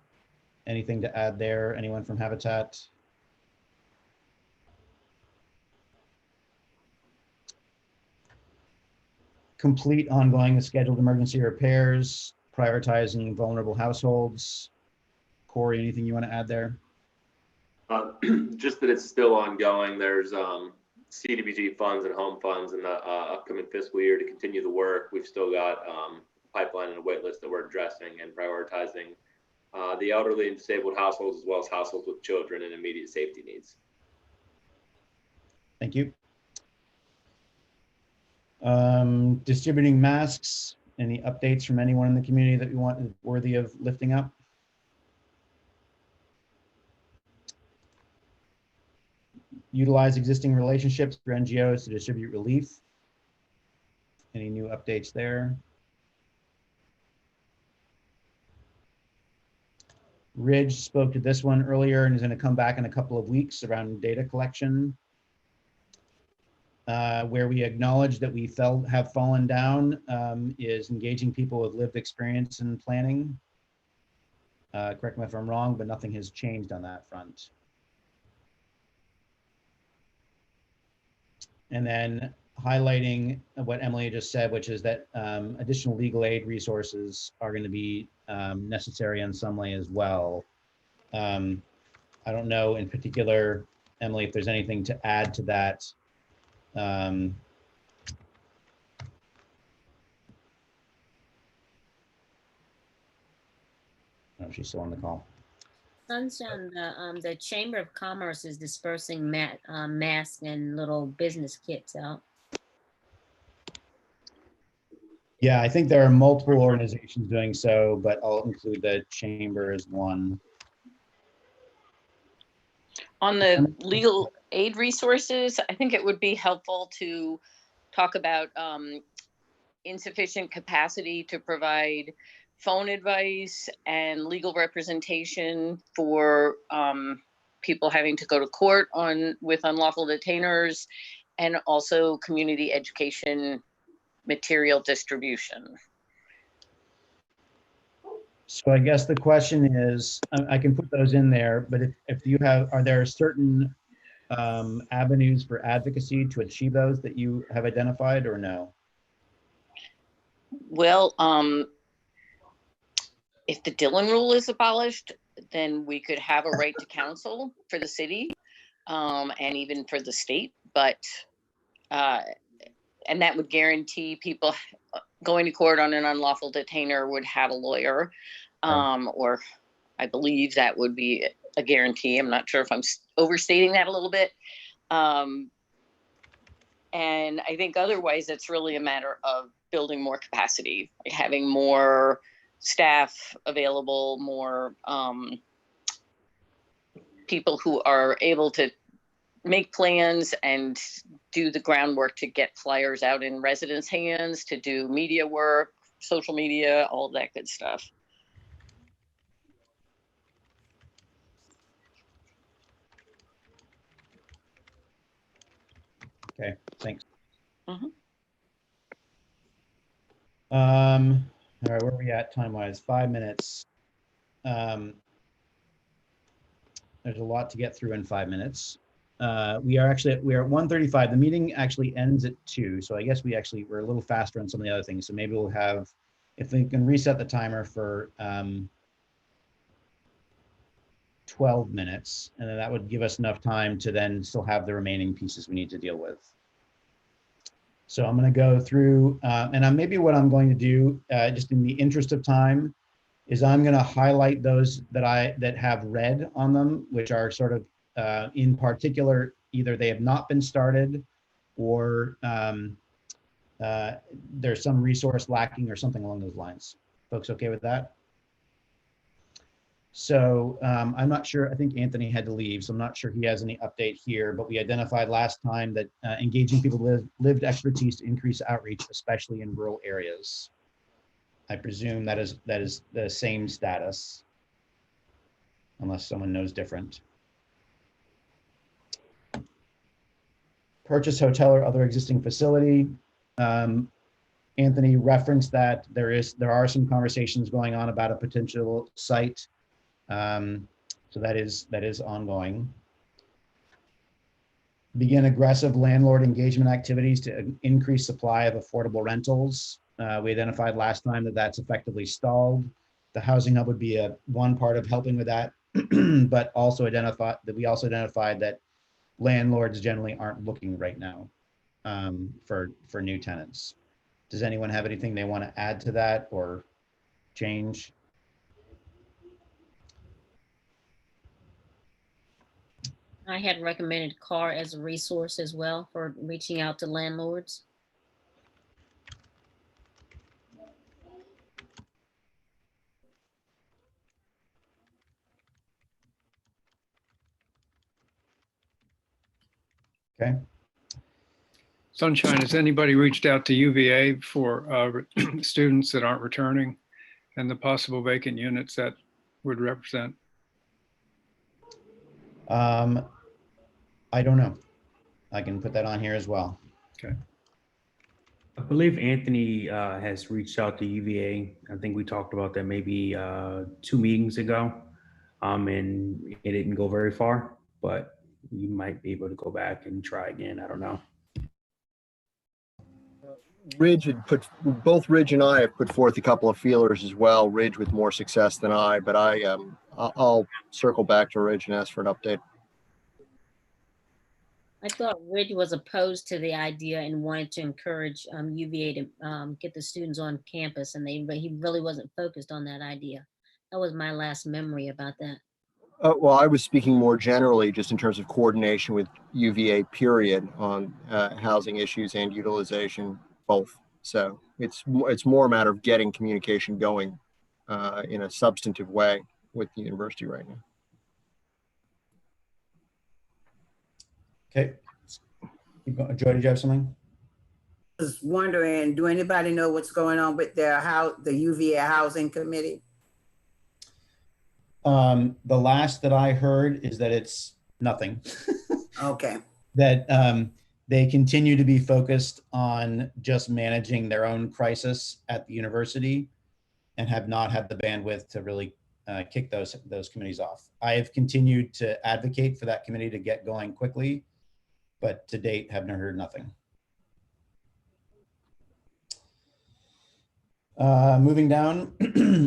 Anything to add there? Anyone from Habitat? Complete ongoing and scheduled emergency repairs, prioritizing vulnerable households. Corey, anything you want to add there? Just that it's still ongoing. There's CDBG funds and home funds in the upcoming fiscal year to continue the work. We've still got pipeline and a wait list that we're addressing and prioritizing the elderly and disabled households, as well as households with children and immediate safety needs. Thank you. Distributing masks. Any updates from anyone in the community that you want worthy of lifting up? Utilize existing relationships through NGOs to distribute relief. Any new updates there? Ridge spoke to this one earlier and is going to come back in a couple of weeks around data collection, where we acknowledge that we have fallen down is engaging people with lived experience in planning. Correct me if I'm wrong, but nothing has changed on that front. And then highlighting what Emily just said, which is that additional legal aid resources are going to be necessary in some way as well. I don't know in particular, Emily, if there's anything to add to that. I don't know if she's still on the call. Sunshine, the Chamber of Commerce is dispersing masks and little business kits out. Yeah, I think there are multiple organizations doing so, but I'll include the chamber as one. On the legal aid resources, I think it would be helpful to talk about insufficient capacity to provide phone advice and legal representation for people having to go to court with unlawful detainers, and also community education material distribution. So I guess the question is, I can put those in there, but if you have, are there certain avenues for advocacy to achieve those that you have identified, or no? Well, if the Dillon rule is abolished, then we could have a right to counsel for the city and even for the state, but and that would guarantee people going to court on an unlawful detainer would have a lawyer, or I believe that would be a guarantee. I'm not sure if I'm overstating that a little bit. And I think otherwise it's really a matter of building more capacity, like having more staff available, more people who are able to make plans and do the groundwork to get flyers out in residents' hands, to do media work, social media, all of that good stuff. Okay, thanks. Mm-hmm. All right, where are we at time-wise? 5 minutes. There's a lot to get through in 5 minutes. We are at 1:35. The meeting actually ends at 2, so I guess we're a little faster on some of the other things. So maybe we'll have, if we can reset the timer for 12 minutes, and then that would give us enough time to then still have the remaining pieces we need to deal with. So I'm going to go through, and maybe what I'm going to do, just in the interest of time, is I'm going to highlight those that have red on them, which are sort of in particular, either they have not been started, or there's some resource lacking or something along those lines. Folks okay with that? So I'm not sure, I think Anthony had to leave, so I'm not sure he has any update here, but we identified last time that engaging people with lived expertise to increase outreach, especially in rural areas. I presume that is the same status, unless someone knows different. Purchase hotel or other existing facility. Anthony referenced that there are some conversations going on about a potential site. So that is ongoing. Begin aggressive landlord engagement activities to increase supply of affordable rentals. We identified last time that that's effectively stalled. The housing hub would be one part of helping with that, but also we also identified that landlords generally aren't looking right now for new tenants. Does anyone have anything they want to add to that or change? I had recommended CAR as a resource as well for reaching out to landlords. Okay. Sunshine, has anybody reached out to UVA for students that aren't returning and the possible vacant units that would represent? I don't know. I can put that on here as well. Okay. I believe Anthony has reached out to UVA. I think we talked about that maybe 2 meetings ago, and it didn't go very far, but you might be able to go back and try again. I don't know. Ridge had both Ridge and I have put forth a couple of feelers as well. Ridge with more success than I, but I'll circle back to Ridge and ask for an update. I thought Ridge was opposed to the idea and wanted to encourage UVA to get the students on campus, and he really wasn't focused on that idea. That was my last memory about that. Well, I was speaking more generally, just in terms of coordination with UVA, period, on housing issues and utilization, both. So it's more a matter of getting communication going in a substantive way with the university right now. Okay. Joy, did you have something? I was wondering, do anybody know what's going on with the UVA Housing Committee? The last that I heard is that it's nothing. Okay. That they continue to be focused on just managing their own crisis at the university and have not had the bandwidth to really kick those committees off. I have continued to advocate for that committee to get going quickly, but to date have heard nothing. Moving down,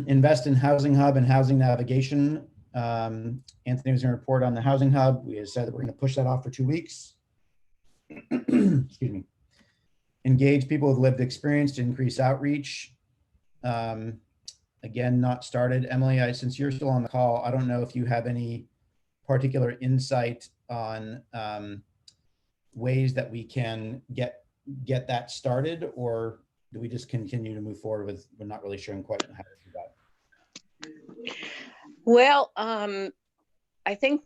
invest in Housing Hub and housing navigation. Anthony was going to report on the Housing Hub. We have said that we're going to push that off for 2 weeks. Excuse me. Engage people with lived experience to increase outreach. Again, not started. Emily, since you're still on the call, I don't know if you have any particular insight on ways that we can get that started, or do we just continue to move forward with, we're not really sure quite how to do that? Well, I think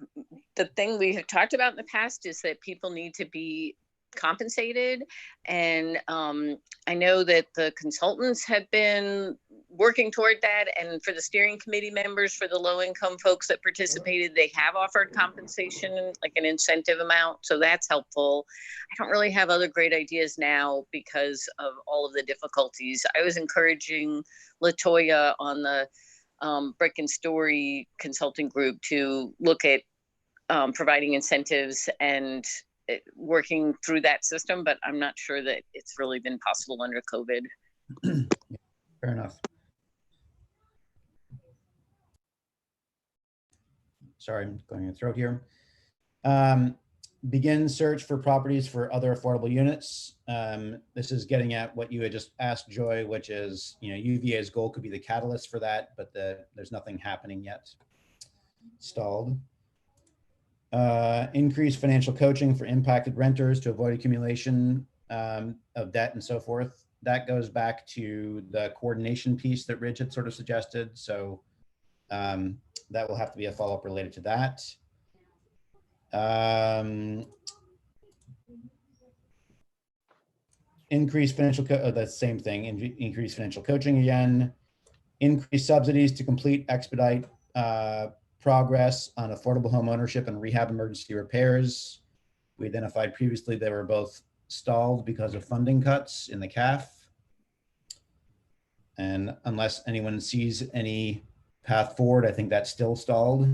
the thing we have talked about in the past is that people need to be compensated. And I know that the consultants have been working toward that. And for the steering committee members, for the low income folks that participated, they have offered compensation, like an incentive amount. So that's helpful. I don't really have other great ideas now because of all of the difficulties. I was encouraging LaToya on the Brick and Story consulting group to look at providing incentives and working through that system, but I'm not sure that it's really been possible under COVID. Fair enough. Sorry, I'm going to throat here. Begin search for properties for other affordable units. This is getting at what you had just asked, Joy, which is, UVA's goal could be the catalyst for that, but there's nothing happening yet. Stalled. Increase financial coaching for impacted renters to avoid accumulation of debt and so forth. That goes back to the coordination piece that Ridge had sort of suggested. So that will have to be a follow-up related to that. Increase financial, that's the same thing, increase financial coaching again. Increase subsidies to complete expedite progress on affordable home ownership and rehab emergency repairs. We identified previously they were both stalled because of funding cuts in the CAF. And unless anyone sees any path forward, I think that's still stalled.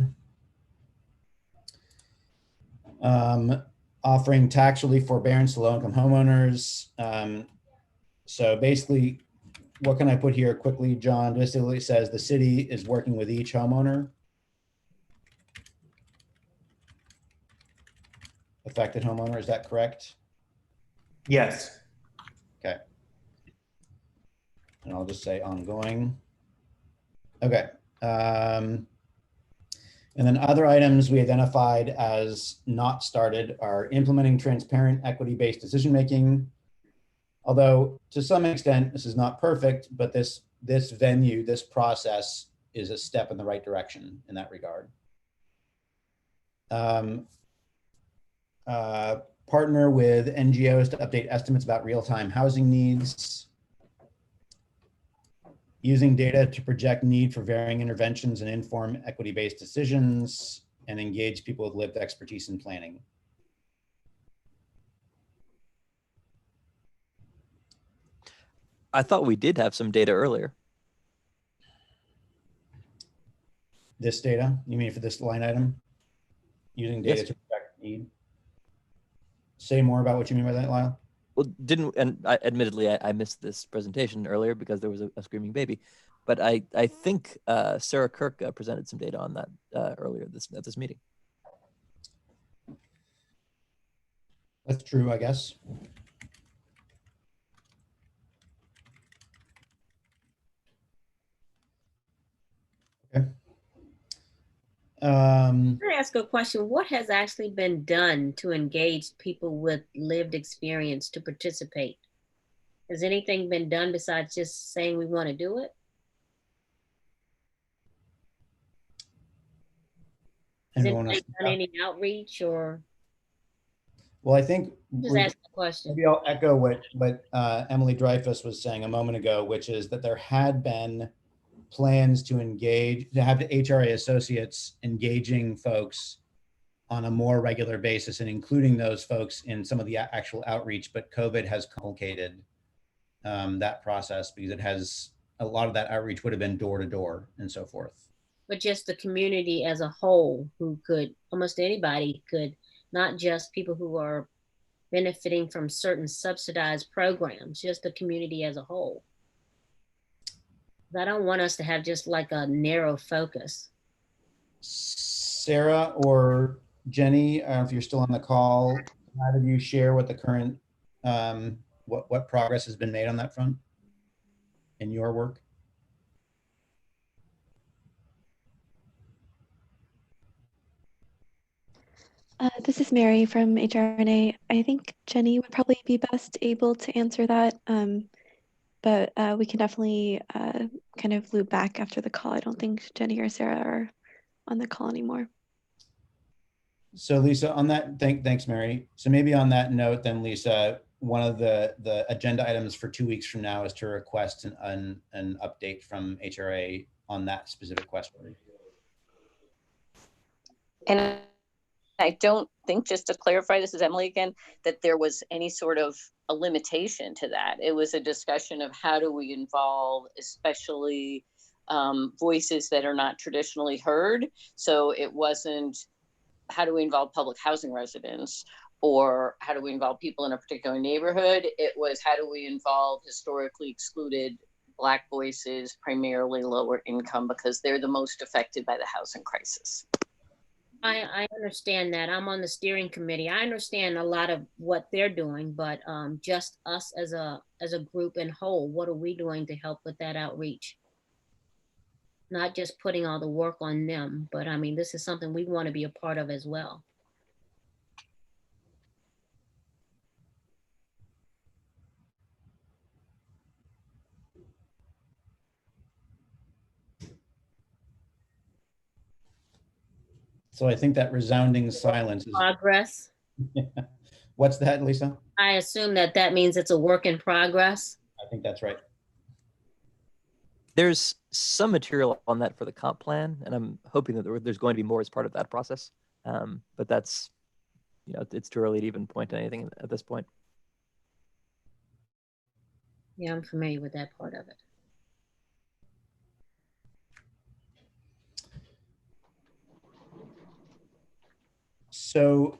Offering tax relief forbearance to low-income homeowners. So basically, what can I put here quickly, John? Basically it says the city is working with each homeowner. Affected homeowner, is that correct? Yes. Okay. And I'll just say ongoing. Okay. And then other items we identified as not started are implementing transparent, equity-based decision-making. Although to some extent, this is not perfect, but this venue, this process is a step in the right direction in that regard. Partner with NGOs to update estimates about real-time housing needs. Using data to project need for varying interventions and inform equity-based decisions, and engage people with lived expertise in planning. I thought we did have some data earlier. This data, you mean for this line item? Using data to project need. Say more about what you mean by that, Lyle. Well, admittedly, I missed this presentation earlier because there was a screaming baby, but I think Sarah Kirk presented some data on that earlier at this meeting. That's true, I guess. Okay. Can I ask a question? What has actually been done to engage people with lived experience to participate? Has anything been done besides just saying we want to do it? Has anybody done any outreach or? Well, I think Just ask the question. maybe I'll echo what Emily Dreyfus was saying a moment ago, which is that there had been plans to have the HRA associates engaging folks on a more regular basis and including those folks in some of the actual outreach, but COVID has complicated that process because a lot of that outreach would have been door to door and so forth. But just the community as a whole, who could, almost anybody could, not just people who are benefiting from certain subsidized programs, just the community as a whole. I don't want us to have just like a narrow focus. Sarah or Jenny, I don't know if you're still on the call, how did you share what the current, what progress has been made on that front in your work? This is Mary from HRNA. I think Jenny would probably be best able to answer that, but we can definitely kind of loop back after the call. I don't think Jenny or Sarah are on the call anymore. So Lisa, on that, thanks, Mary. So maybe on that note, then Lisa, one of the agenda items for 2 weeks from now is to request an update from HRA on that specific question. And I don't think, just to clarify, this is Emily again, that there was any sort of a limitation to that. It was a discussion of how do we involve especially voices that are not traditionally heard. So it wasn't how do we involve public housing residents or how do we involve people in a particular neighborhood. It was how do we involve historically excluded Black voices, primarily lower income, because they're the most affected by the housing crisis. I understand that. I'm on the steering committee. I understand a lot of what they're doing, but just us as a group in whole, what are we doing to help with that outreach? Not just putting all the work on them, but I mean, this is something we want to be a part of as well. So I think that resounding silence is progress. What's that, Lisa? I assume that means it's a work in progress. I think that's right. There's some material on that for the comp plan, and I'm hoping that there's going to be more as part of that process. But that's, it's too early to even point to anything at this point. Yeah, I'm familiar with that part of it. So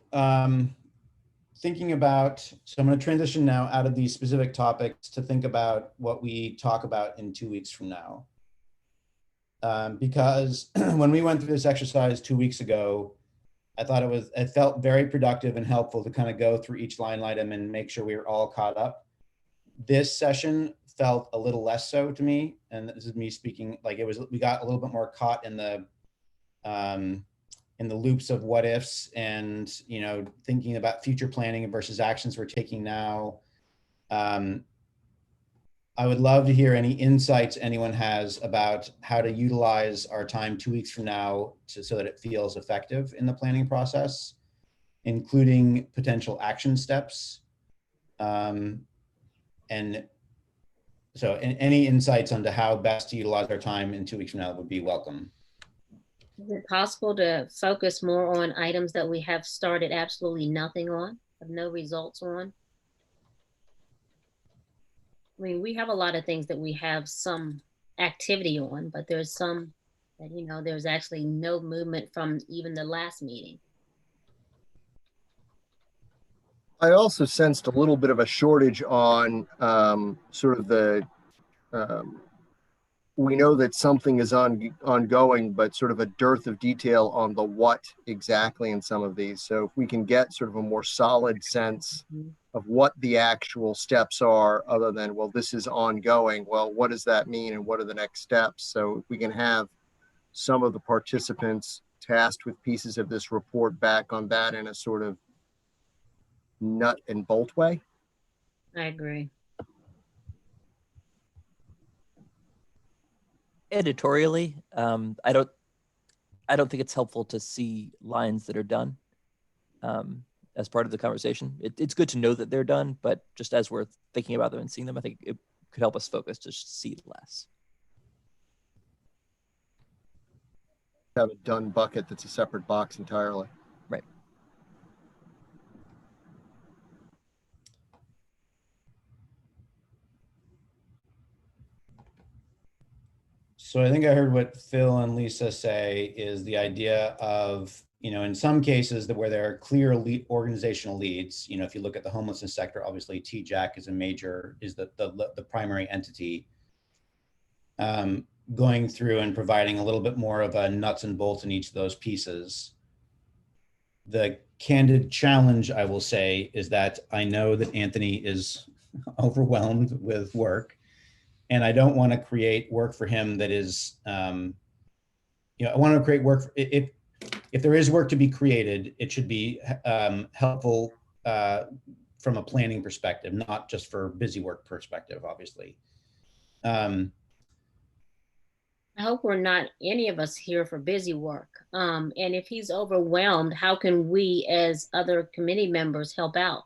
thinking about, so I'm going to transition now out of these specific topics to think about what we talk about in 2 weeks from now. Because when we went through this exercise 2 weeks ago, I thought it felt very productive and helpful to kind of go through each line item and make sure we were all caught up. This session felt a little less so to me. And this is me speaking, like we got a little bit more caught in the loops of what ifs and, thinking about future planning versus actions we're taking now. I would love to hear any insights anyone has about how to utilize our time 2 weeks from now so that it feels effective in the planning process, including potential action steps. And so any insights onto how best to utilize our time in 2 weeks from now would be welcome. Is it possible to focus more on items that we have started absolutely nothing on, have no results on? I mean, we have a lot of things that we have some activity on, but there's some that, there's actually no movement from even the last meeting. I also sensed a little bit of a shortage on sort of the, we know that something is ongoing, but sort of a dearth of detail on the what exactly in some of these. So if we can get sort of a more solid sense of what the actual steps are, other than, well, this is ongoing. Well, what does that mean and what are the next steps? So if we can have some of the participants tasked with pieces of this report back on that in a sort of nut and bolt way. I agree. Editorially, I don't think it's helpful to see lines that are done as part of the conversation. It's good to know that they're done, but just as we're thinking about them and seeing them, I think it could help us focus to see less. Have a done bucket that's a separate box entirely. Right. So I think I heard what Phil and Lisa say is the idea of, in some cases where there are clear organizational leads, if you look at the homelessness sector, obviously TJAC is the primary entity, going through and providing a little bit more of a nuts and bolts in each of those pieces. The candid challenge, I will say, is that I know that Anthony is overwhelmed with work, and I don't want to create work for him that is, I want to create work. If there is work to be created, it should be helpful from a planning perspective, not just for busy work perspective, obviously. I hope we're not any of us here for busy work. And if he's overwhelmed, how can we as other committee members help out?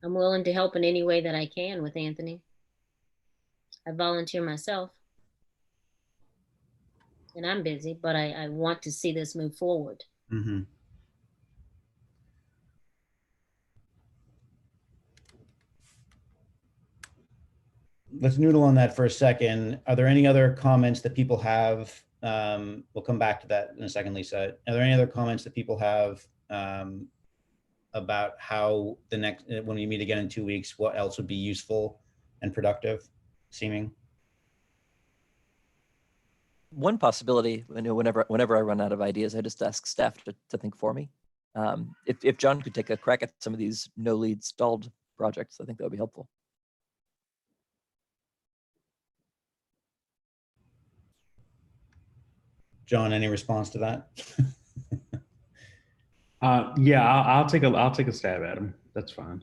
I'm willing to help in any way that I can with Anthony. I volunteer myself. And I'm busy, but I want to see this move forward. Mm-hmm. Let's noodle on that for a second. Are there any other comments that people have? We'll come back to that in a second, Lisa. Are there any other comments that people have about how when we meet again in 2 weeks, what else would be useful and productive seeming? One possibility, whenever I run out of ideas, I just ask staff to think for me. If John could take a crack at some of these no lead stalled projects, I think that would be helpful. John, any response to that? Yeah, I'll take a stab at them. That's fine.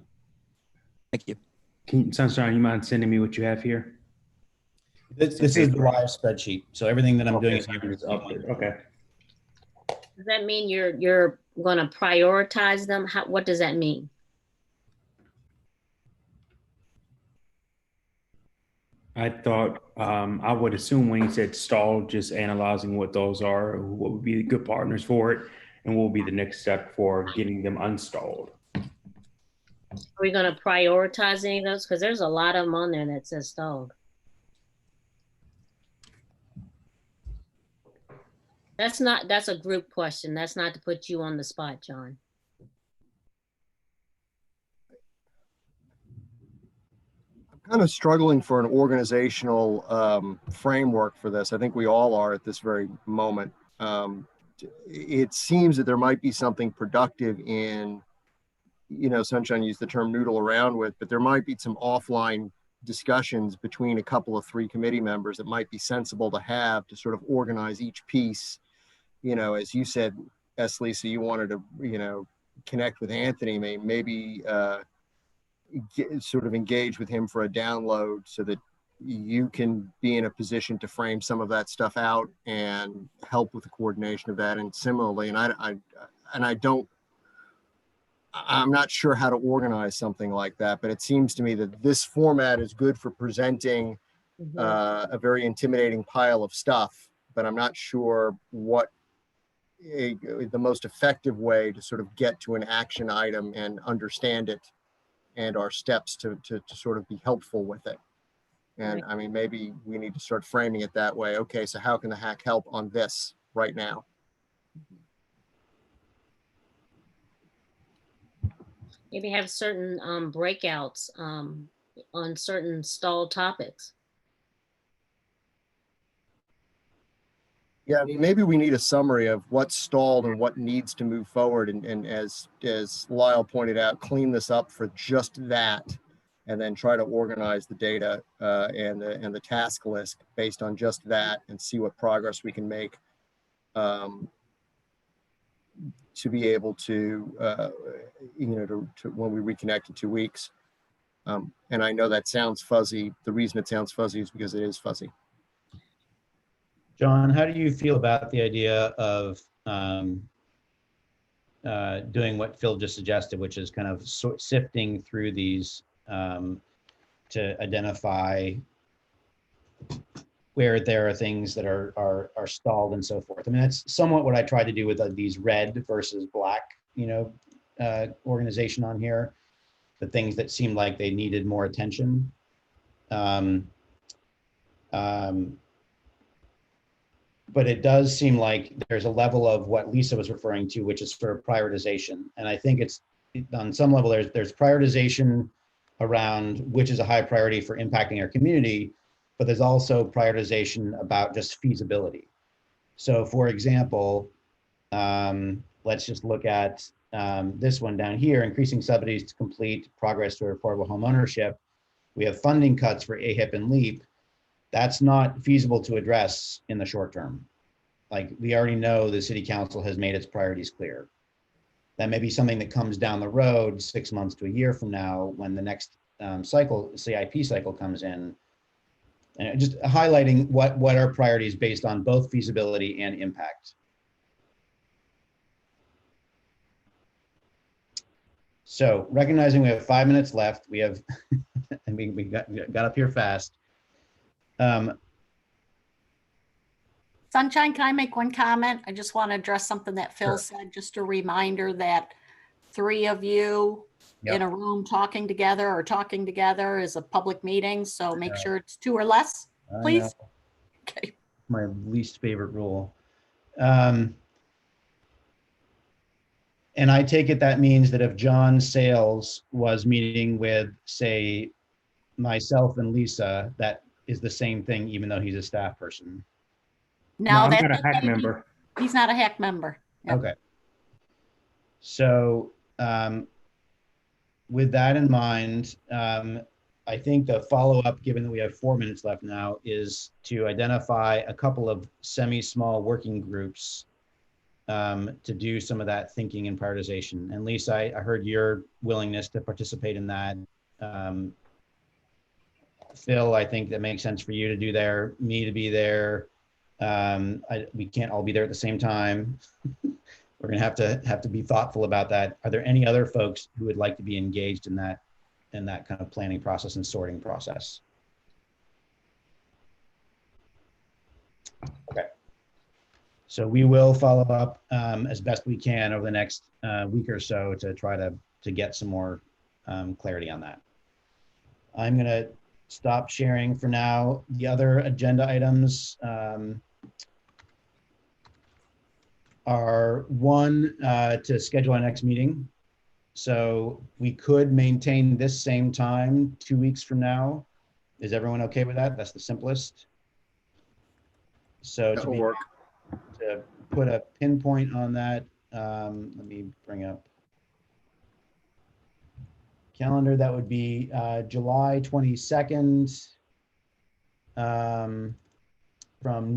Thank you. Sunshine, you mind sending me what you have here? This is the live spreadsheet. So everything that I'm doing is okay. Does that mean you're going to prioritize them? What does that mean? I thought, I would assume when he said stall, just analyzing what those are, what would be the good partners for it, and what will be the next step for getting them unstalled. Are we going to prioritize any of those? Because there's a lot of them on there that says stalled. That's a group question. That's not to put you on the spot, John. Kind of struggling for an organizational framework for this. I think we all are at this very moment. It seems that there might be something productive in, Sunshine used the term noodle around with, but there might be some offline discussions between a couple of 3 committee members that might be sensible to have to sort of organize each piece. As you said, Lisa, you wanted to, connect with Anthony, maybe sort of engage with him for a download so that you can be in a position to frame some of that stuff out and help with the coordination of that. And similarly, I'm not sure how to organize something like that, but it seems to me that this format is good for presenting a very intimidating pile of stuff, but I'm not sure what the most effective way to sort of get to an action item and understand it and our steps to sort of be helpful with it. And I mean, maybe we need to start framing it that way. Okay, so how can the HAC help on this right now? Maybe have certain breakouts on certain stalled topics. Yeah, I mean, maybe we need a summary of what's stalled and what needs to move forward. And as Lyle pointed out, clean this up for just that, and then try to organize the data and the task list based on just that, and see what progress we can make to be able to, to when we reconnect in 2 weeks. And I know that sounds fuzzy. The reason it sounds fuzzy is because it is fuzzy. John, how do you feel about the idea of doing what Phil just suggested, which is kind of sifting through these to identify where there are things that are stalled and so forth? I mean, that's somewhat what I tried to do with these red versus black, organization on here. The things that seemed like they needed more attention. But it does seem like there's a level of what Lisa was referring to, which is sort of prioritization. And I think it's on some level, there's prioritization around which is a high priority for impacting our community, but there's also prioritization about just feasibility. So for example, let's just look at this one down here, increasing subsidies to complete progress to affordable home ownership. We have funding cuts for AHIP and LEAP. That's not feasible to address in the short term. Like, we already know the city council has made its priorities clear. That may be something that comes down the road 6 months to a year from now when the next CIP cycle comes in. And just highlighting what are priorities based on both feasibility and impact. So recognizing we have 5 minutes left, we have, and we got up here fast. Sunshine, can I make one comment? I just want to address something that Phil said, just a reminder that 3 of you in a room talking together is a public meeting. So make sure it's 2 or less, please. Okay. My least favorite rule. And I take it that means that if John Sales was meeting with, say, myself and Lisa, that is the same thing, even though he's a staff person. No, I'm not a HAC member. He's not a HAC member. Yep. Okay. So with that in mind, I think the follow-up, given that we have 4 minutes left now, is to identify a couple of semi-small working groups to do some of that thinking and prioritization. And Lisa, I heard your willingness to participate in that. Phil, I think that makes sense for you to do there, me to be there. We can't all be there at the same time. We're gonna have to be thoughtful about that. Are there any other folks who would like to be engaged in that kind of planning process and sorting process? Okay. So we will follow up as best we can over the next week or so to try to get some more clarity on that. I'm gonna stop sharing for now. The other agenda items are one, to schedule our next meeting. So we could maintain this same time 2 weeks from now. Is everyone okay with that? That's the simplest. So to put a pinpoint on that, let me bring up calendar. That would be July 22nd from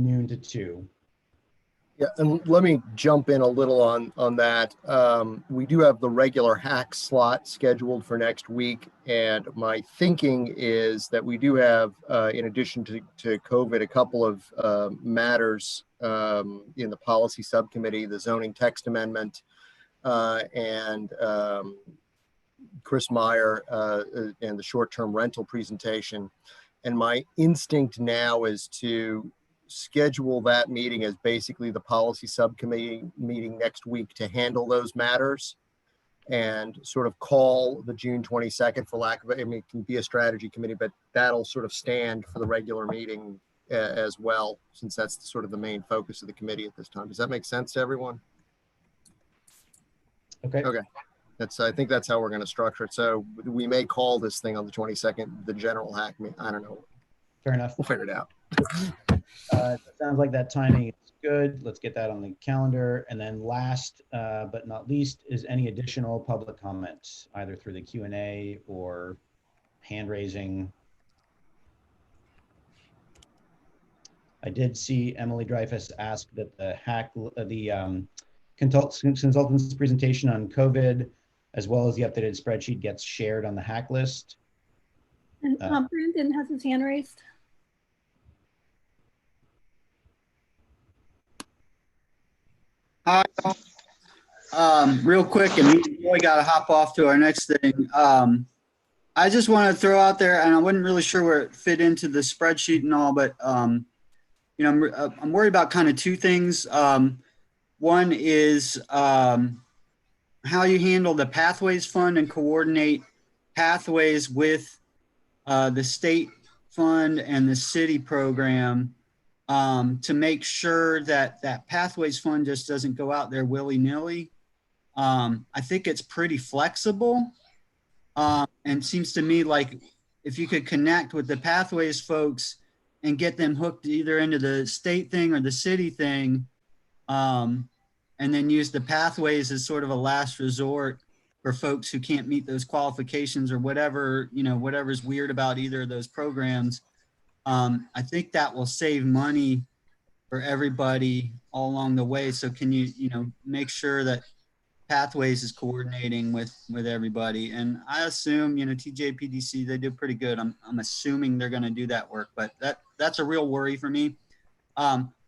noon to 2. Yeah, and let me jump in a little on that. We do have the regular HAC slot scheduled for next week, and my thinking is that we do have, in addition to COVID, a couple of matters in the policy subcommittee, the zoning text amendment, and Chris Meyer and the short-term rental presentation. And my instinct now is to schedule that meeting as basically the policy subcommittee meeting next week to handle those matters, and sort of call the June 22nd, for lack of it. I mean, it can be a strategy committee, but that'll sort of stand for the regular meeting as well, since that's sort of the main focus of the committee at this time. Does that make sense to everyone? Okay. Okay. I think that's how we're going to structure it. So we may call this thing on the 22nd, the general HAC meeting. I don't know. Fair enough. We'll figure it out. Sounds like that timing is good. Let's get that on the calendar. And then last but not least is any additional public comments, either through the Q&A or hand raising. I did see Emily Dreyfus ask that the HAC, consultant's presentation on COVID, as well as the updated spreadsheet, gets shared on the HAC list. And Brandon has his hand raised. Hi. Real quick, and we really got to hop off to our next thing. I just want to throw out there, and I wasn't really sure where it fit into the spreadsheet and all, but you know, I'm worried about kind of two things. One is how you handle the Pathways Fund and coordinate pathways with the state fund and the city program to make sure that that Pathways Fund just doesn't go out there willy-nilly. I think it's pretty flexible and seems to me like if you could connect with the Pathways folks and get them hooked either into the state thing or the city thing, and then use the Pathways as sort of a last resort for folks who can't meet those qualifications or whatever, you know, whatever's weird about either of those programs. I think that will save money for everybody all along the way. So can you know, make sure that Pathways is coordinating with everybody? And I assume, you know, TJPDC, they do pretty good. I'm assuming they're going to do that work, but that's a real worry for me.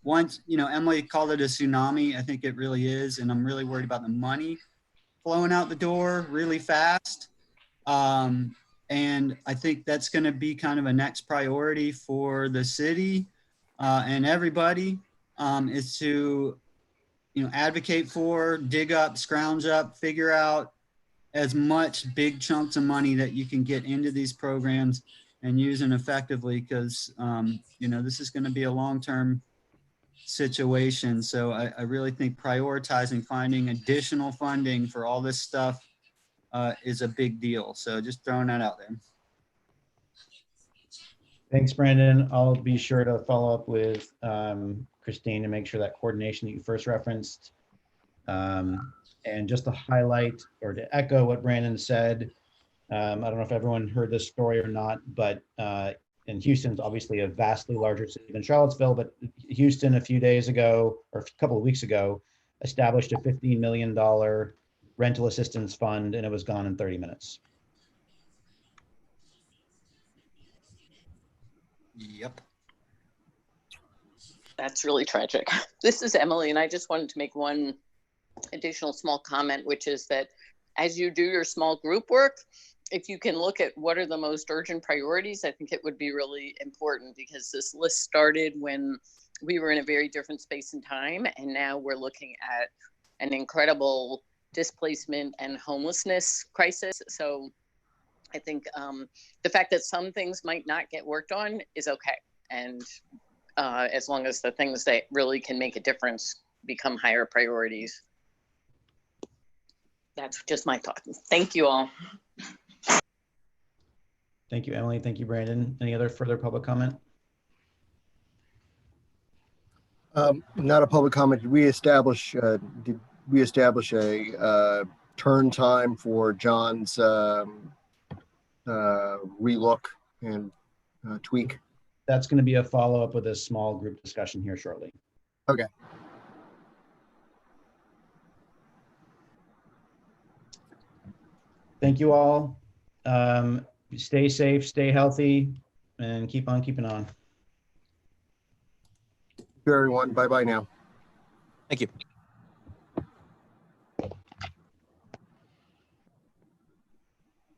Once, you know, Emily called it a tsunami. I think it really is. And I'm really worried about the money flowing out the door really fast. And I think that's going to be kind of a next priority for the city and everybody is to, you know, advocate for, dig up, scrounge up, figure out as much big chunks of money that you can get into these programs and use them effectively, because, you know, this is going to be a long-term situation. So I really think prioritizing finding additional funding for all this stuff is a big deal. So just throwing that out there. Thanks, Brandon. I'll be sure to follow up with Christine to make sure that coordination that you first referenced. And just to highlight or to echo what Brandon said, I don't know if everyone heard this story or not, but in Houston's obviously a vastly larger city than Charlottesville, but Houston a few days ago, or a couple of weeks ago, established a $15 million rental assistance fund, and it was gone in 30 minutes. Yep. That's really tragic. This is Emily, and I just wanted to make one additional small comment, which is that as you do your small group work, if you can look at what are the most urgent priorities, I think it would be really important, because this list started when we were in a very different space and time, and now we're looking at an incredible displacement and homelessness crisis. So I think the fact that some things might not get worked on is okay. And as long as the things that really can make a difference become higher priorities. That's just my thought. Thank you all. Thank you, Emily. Thank you, Brandon. Any other further public comment? Not a public comment. Did we establish a turn time for John's relook and tweak? That's going to be a follow-up with a small group discussion here shortly. Okay. Thank you all. Stay safe, stay healthy, and keep on keeping on. Everyone, bye-bye now. Thank you.